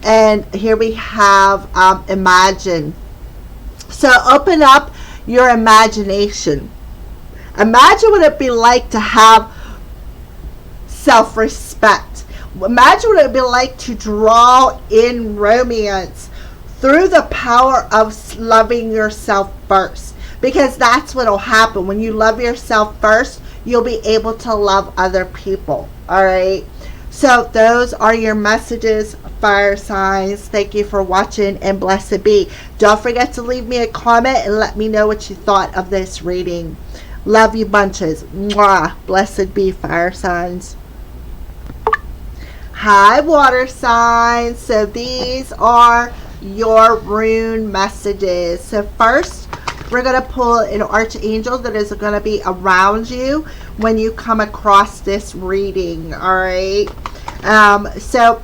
And here we have imagine. So open up your imagination. Imagine what it'd be like to have self-respect. Imagine what it would be like to draw in romance through the power of loving yourself first. Because that's what will happen. When you love yourself first, you'll be able to love other people. All right. So those are your messages, fire signs. Thank you for watching, and blessed be. Don't forget to leave me a comment and let me know what you thought of this reading. Love you bunches. Mwah. Blessed be, fire signs. Hi, water signs. So these are your rune messages. So first, we're going to pull an archangel that is going to be around you when you come across this reading. All right. So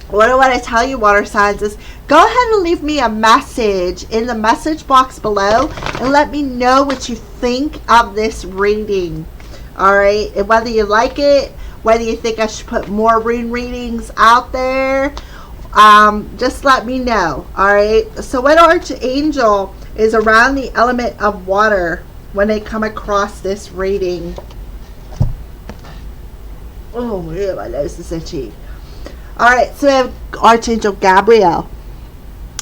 what I want to tell you, water signs, is go ahead and leave me a message in the message box below and let me know what you think of this reading. All right. And whether you like it, whether you think I should put more rune readings out there, just let me know. All right. So what archangel is around the element of water when they come across this reading? Oh man, my nose is itchy. All right, so we have Archangel Gabriel.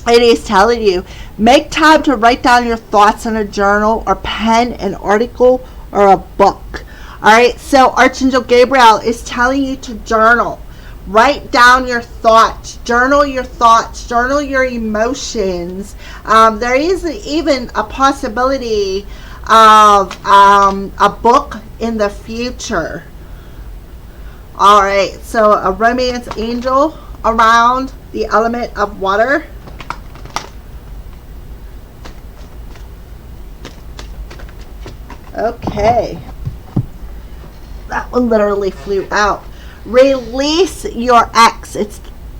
It is telling you, make time to write down your thoughts in a journal or pen an article or a book. All right, so Archangel Gabriel is telling you to journal. Write down your thoughts. Journal your thoughts. Journal your emotions. There is even a possibility of a book in the future. All right, so a romance angel around the element of water. Okay. That one literally flew out. Release your ex.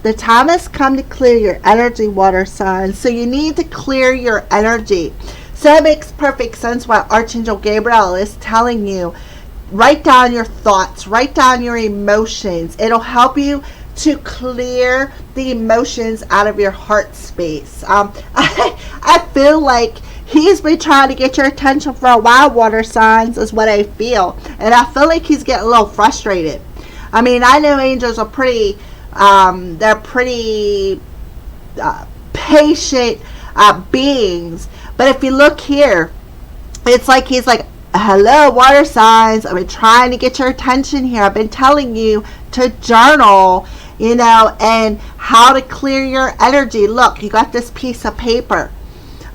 The time has come to clear your energy, water signs. So you need to clear your energy. So it makes perfect sense why Archangel Gabriel is telling you, write down your thoughts, write down your emotions. It'll help you to clear the emotions out of your heart space. I feel like he's been trying to get your attention for a while, water signs, is what I feel. And I feel like he's getting a little frustrated. I mean, I know angels are pretty, they're pretty patient beings. But if you look here, it's like he's like, hello, water signs. I've been trying to get your attention here. I've been telling you to journal, and how to clear your energy. Look, you got this piece of paper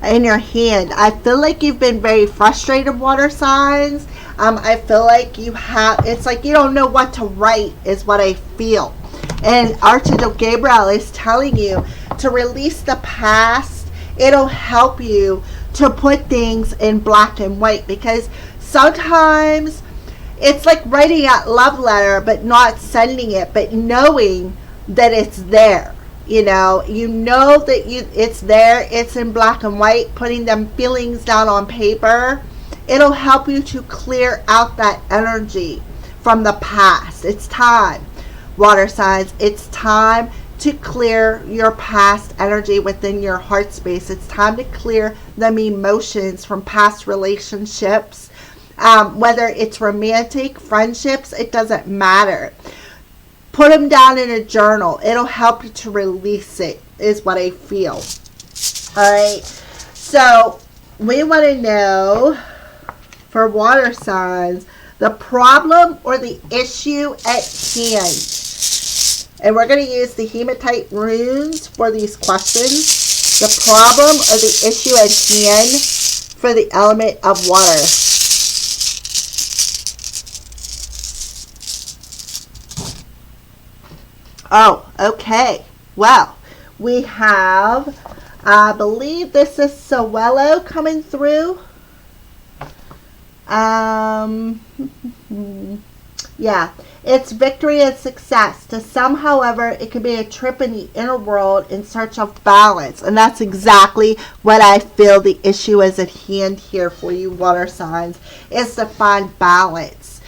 in your hand. I feel like you've been very frustrated, water signs. I feel like it's like you don't know what to write, is what I feel. And Archangel Gabriel is telling you to release the past. It'll help you to put things in black and white, because sometimes it's like writing a love letter but not sending it, but knowing that it's there. You know that it's there, it's in black and white. Putting them feelings down on paper, it'll help you to clear out that energy from the past. It's time, water signs, it's time to clear your past energy within your heart space. It's time to clear them emotions from past relationships, whether it's romantic, friendships, it doesn't matter. Put them down in a journal. It'll help you to release it, is what I feel. All right, so we want to know, for water signs, the problem or the issue at hand. And we're going to use the hematite runes for these questions. The problem or the issue at hand for the element of water. Oh, okay. Well, we have, I believe this is Sowello coming through. Yeah, it's victory and success. To some, however, it can be a trip in the inner world in search of balance. And that's exactly what I feel the issue is at hand here for you, water signs, is to find balance.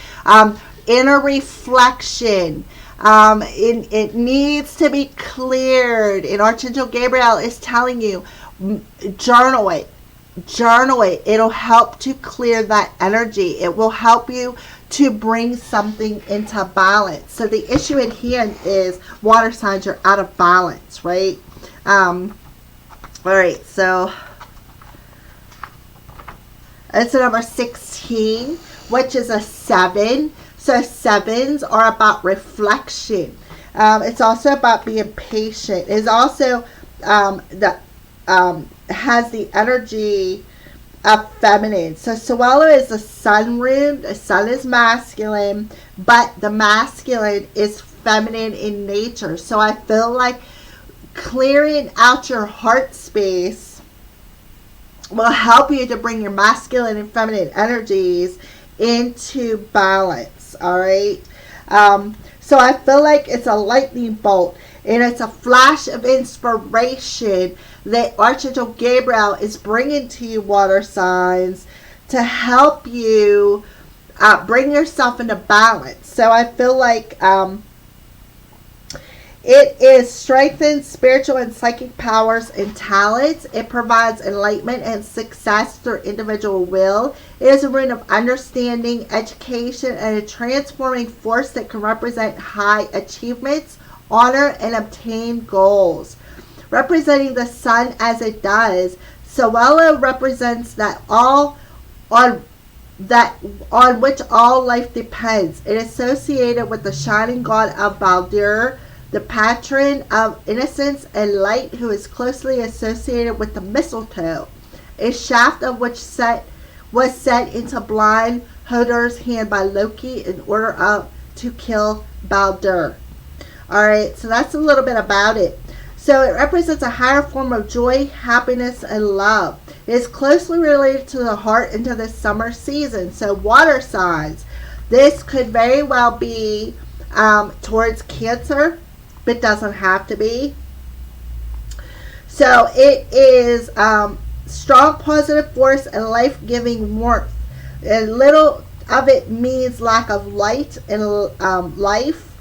Inner reflection. It needs to be cleared. And Archangel Gabriel is telling you, journal it. Journal it. It'll help to clear that energy. It will help you to bring something into balance. So the issue at hand is, water signs, you're out of balance, right? All right, so it's number 16, which is a 7. So 7s are about reflection. It's also about being patient. It's also has the energy of feminine. So Sowello is a sun rune. The sun is masculine, but the masculine is feminine in nature. So I feel like clearing out your heart space will help you to bring your masculine and feminine energies into balance. All right. So I feel like it's a lightning bolt and it's a flash of inspiration that Archangel Gabriel is bringing to you, water signs, to help you bring yourself into balance. So I feel like it is strengthens spiritual and psychic powers and talents. It provides enlightenment and success through individual will. It is a rune of understanding, education, and a transforming force that can represent high achievements, honor, and obtain goals. Representing the sun as it does, Sowella represents that all on which all life depends. It is associated with the shining god of Baldur, the patron of innocence and light, who is closely associated with the mistletoe, a shaft of which was set into blind Hodor's hand by Loki in order to kill Baldur. Alright, so that's a little bit about it. So it represents a higher form of joy, happiness, and love. It is closely related to the heart into the summer season. So water signs, this could very well be towards Cancer, but doesn't have to be. So it is strong positive force and life-giving warmth. And little of it means lack of light and life.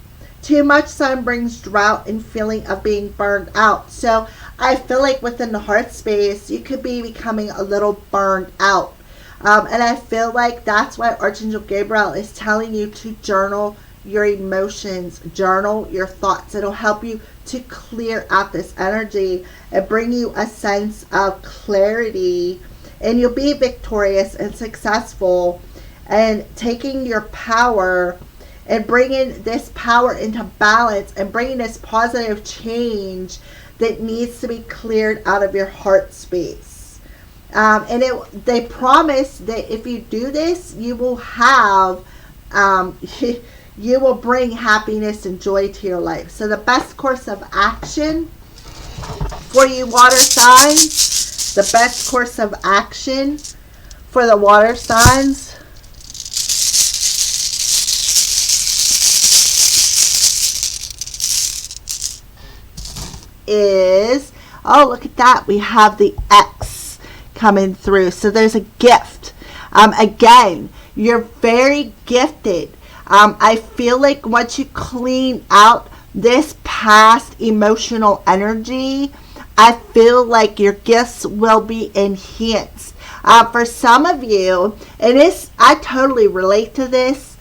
Too much sun brings drought and feeling of being burned out. So I feel like within the heart space, you could be becoming a little burned out. And I feel like that's why Archangel Gabriel is telling you to journal your emotions, journal your thoughts. It'll help you to clear out this energy and bring you a sense of clarity, and you'll be victorious and successful, and taking your power and bringing this power into balance and bringing this positive change that needs to be cleared out of your heart space. And they promise that if you do this, you will have you will bring happiness and joy to your life. So the best course of action for you water signs, the best course of action for the water signs is, oh, look at that, we have the X coming through. So there's a gift. Again, you're very gifted. I feel like once you clean out this past emotional energy, I feel like your gifts will be enhanced. For some of you, and I totally relate to this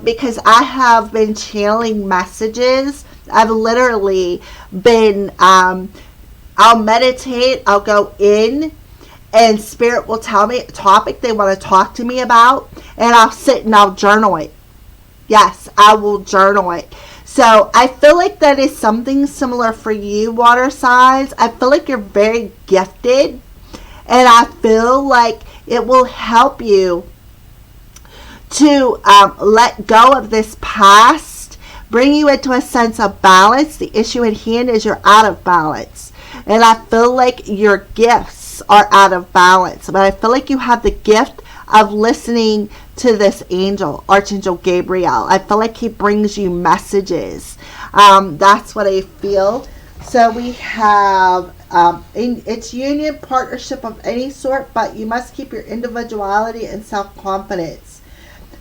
because I have been channeling messages. I've literally been, I'll meditate, I'll go in, and Spirit will tell me a topic they want to talk to me about, and I'll sit and I'll journal it. Yes, I will journal it. So I feel like that is something similar for you, water signs. I feel like you're very gifted, and I feel like it will help you to let go of this past, bring you into a sense of balance. The issue at hand is you're out of balance, and I feel like your gifts are out of balance. But I feel like you have the gift of listening to this angel, Archangel Gabriel. I feel like he brings you messages. That's what I feel. So we have it's union, partnership of any sort, but you must keep your individuality and self-confidence.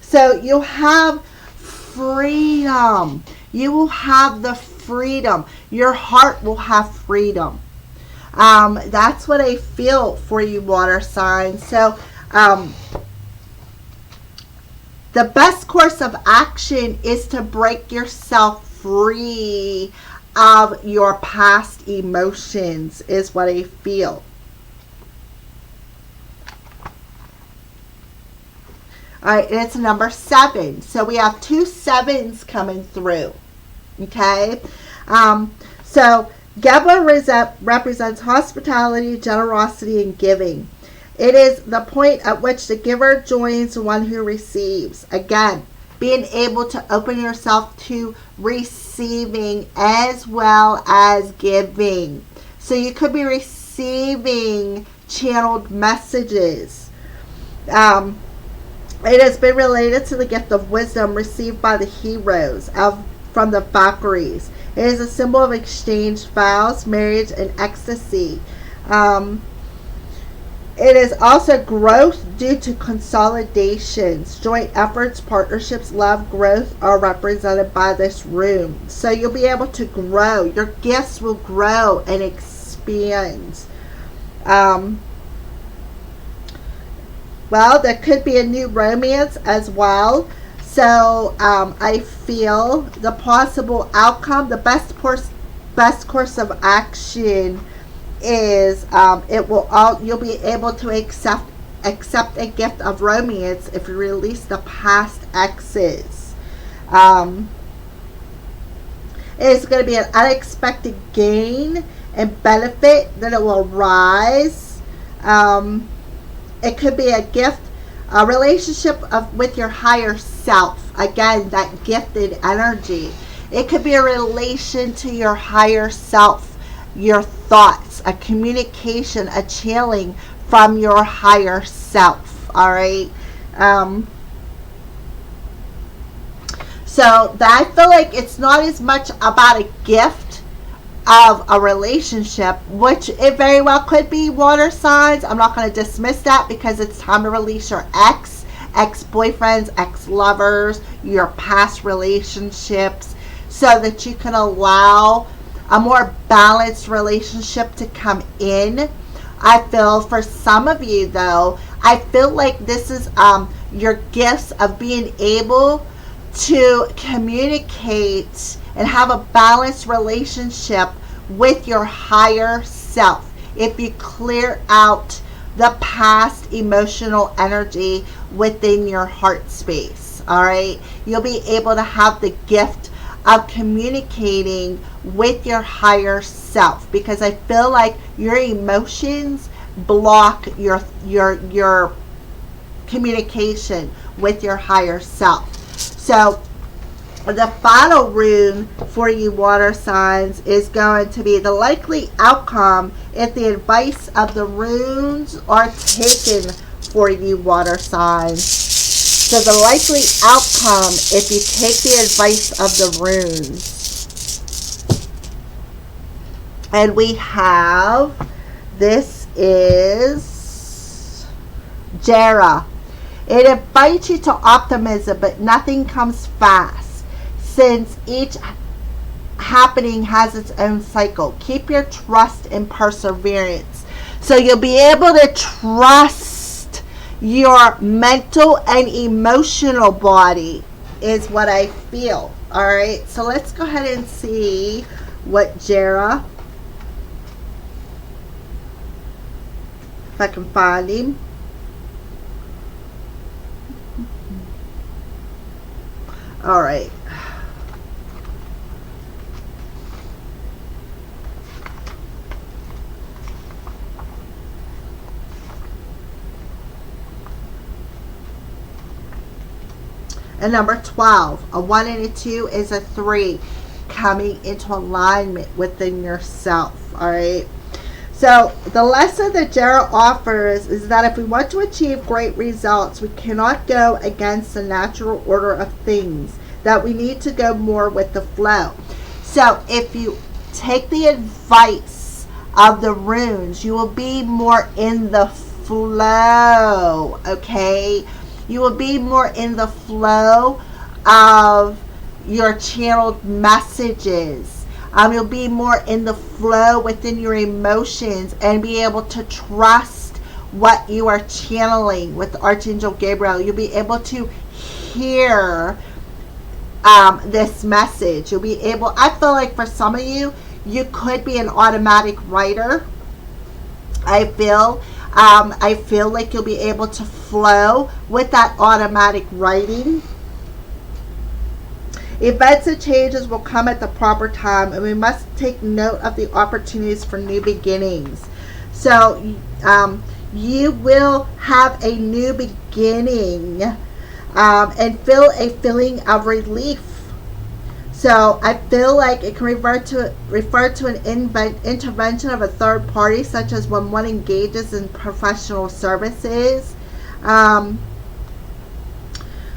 So you'll have freedom. You will have the freedom. Your heart will have freedom. That's what I feel for you, water signs. So the best course of action is to break yourself free of your past emotions, is what I feel. Alright, and it's number 7. So we have 2 7s coming through. Okay? So Gebra represents hospitality, generosity, and giving. It is the point at which the giver joins the one who receives. Again, being able to open yourself to receiving as well as giving. So you could be receiving channeled messages. It has been related to the gift of wisdom received by the heroes from the Valkyries. It is a symbol of exchange vows, marriage, and ecstasy. It is also growth due to consolidations. Joint efforts, partnerships, love, growth are represented by this rune. So you'll be able to grow. Your gifts will grow and expand. Well, there could be a new romance as well. So I feel the possible outcome, the best course of action is you'll be able to accept a gift of romance if you release the past exes. It's going to be an unexpected gain and benefit that it will rise. It could be a gift, a relationship with your higher self. Again, that gifted energy. It could be a relation to your higher self, your thoughts, a communication, a channeling from your higher self. All right. So I feel like it's not as much about a gift of a relationship, which it very well could be, water signs. I'm not going to dismiss that because it's time to release your ex-boyfriends, ex-lovers, your past relationships, so that you can allow a more balanced relationship to come in. I feel for some of you, though, I feel like this is your gifts of being able to communicate and have a balanced relationship with your higher self. If you clear out the past emotional energy within your heart space, all right, you'll be able to have the gift of communicating with your higher self, because I feel like your emotions block your communication with your higher self. So the final rune for you water signs is going to be the likely outcome if the advice of the runes are taken for you water signs. So the likely outcome if you take the advice of the runes. And we have, this is Jera. It invites you to optimism, but nothing comes fast, since each happening has its own cycle. Keep your trust and perseverance. So you'll be able to trust your mental and emotional body is what I feel. All right, so let's go ahead and see what Jera, if I can find him. All right. And number 12, a 1 and a 2 is a 3 coming into alignment within yourself. All right. So the lesson that Jera offers is that if we want to achieve great results, we cannot go against the natural order of things, that we need to go more with the flow. So if you take the advice of the runes, you will be more in the flow, okay? You will be more in the flow of your channeled messages. You'll be more in the flow within your emotions and be able to trust what you are channeling with Archangel Gabriel. You'll be able to hear this message. You'll be able, I feel like for some of you, you could be an automatic writer. I feel like you'll be able to flow with that automatic writing. Events and changes will come at the proper time, and we must take note of the opportunities for new beginnings. So you will have a new beginning and feel a feeling of relief. So I feel like it can refer to an intervention of a third party, such as when one engages in professional services. Um,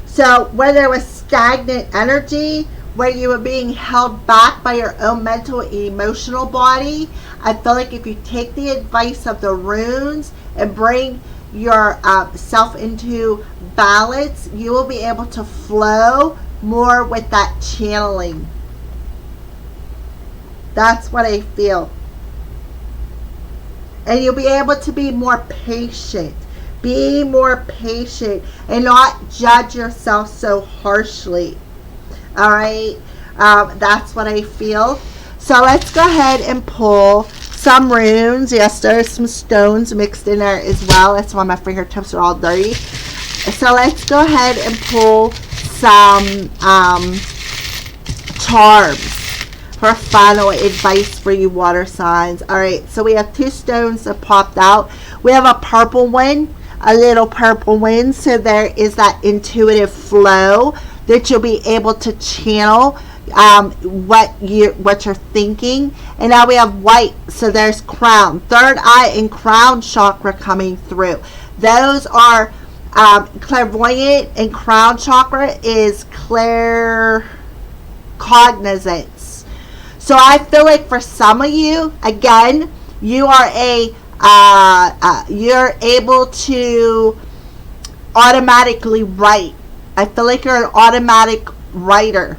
so where there was stagnant energy, where you were being held back by your own mental and emotional body, I feel like if you take the advice of the runes and bring your self into balance, you will be able to flow more with that channeling. That's what I feel. And you'll be able to be more patient. Be more patient and not judge yourself so harshly. All right, that's what I feel. So let's go ahead and pull some runes. Yes, there's some stones mixed in there as well. That's why my fingertips are all dirty. So let's go ahead and pull some charms for final advice for you water signs. All right, so we have 2 stones that popped out. We have a purple one, a little purple one. So there is that intuitive flow that you'll be able to channel what you're thinking. And now we have white, so there's crown, third eye and crown chakra coming through. Those are clairvoyant, and crown chakra is claircognizance. So I feel like for some of you, again, you are you're able to automatically write. I feel like you're an automatic writer.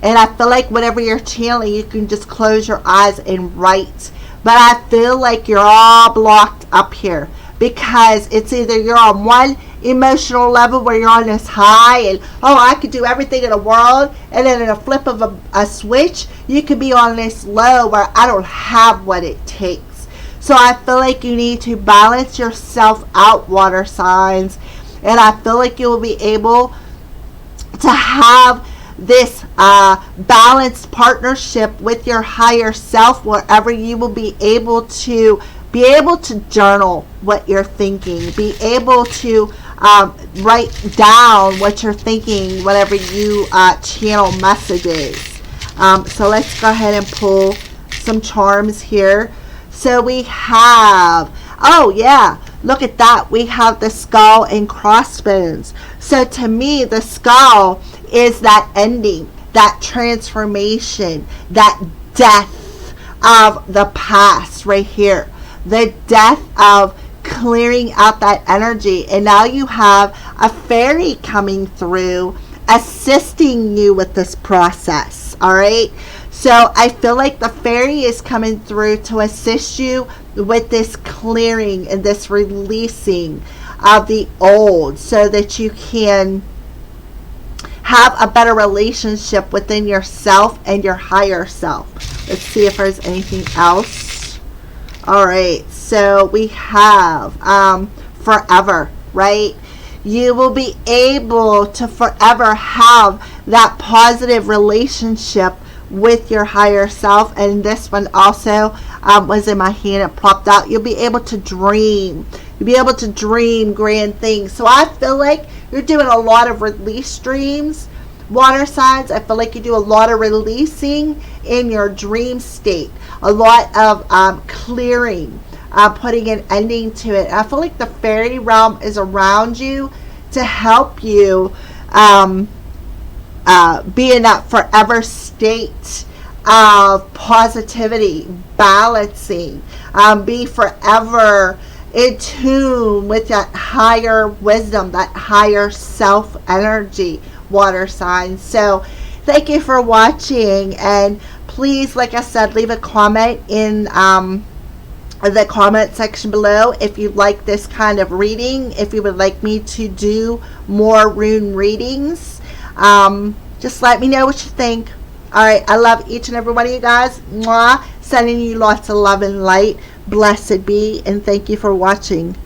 And I feel like whenever you're channeling, you can just close your eyes and write. But I feel like you're all blocked up here. Because it's either you're on one emotional level where you're on this high and, oh, I could do everything in the world. And then in a flip of a switch, you could be on this low where I don't have what it takes. So I feel like you need to balance yourself out, water signs. And I feel like you will be able to have this balanced partnership with your higher self, wherever you will be able to journal what you're thinking, be able to write down what you're thinking whenever you channel messages. So let's go ahead and pull some charms here. So we have, oh yeah, look at that. We have the skull and crossbones. So to me, the skull is that ending, that transformation, that death of the past right here. The death of clearing out that energy. And now you have a fairy coming through, assisting you with this process. All right. So I feel like the fairy is coming through to assist you with this clearing and this releasing of the old, so that you can have a better relationship within yourself and your higher self. Let's see if there's anything else. All right, so we have forever, right? You will be able to forever have that positive relationship with your higher self. And this one also was in my hand. It popped out. You'll be able to dream. You'll be able to dream grand things. So I feel like you're doing a lot of release dreams, water signs. I feel like you do a lot of releasing in your dream state. A lot of clearing, putting an ending to it. I feel like the fairy realm is around you to help you be in that forever state of positivity, balancing, be forever in tune with that higher wisdom, that higher self energy, water signs. So thank you for watching, and please, like I said, leave a comment in the comment section below if you like this kind of reading, if you would like me to do more rune readings. Just let me know what you think. Alright, I love each and every one of you guys. Mwah. Sending you lots of love and light. Blessed be, and thank you for watching.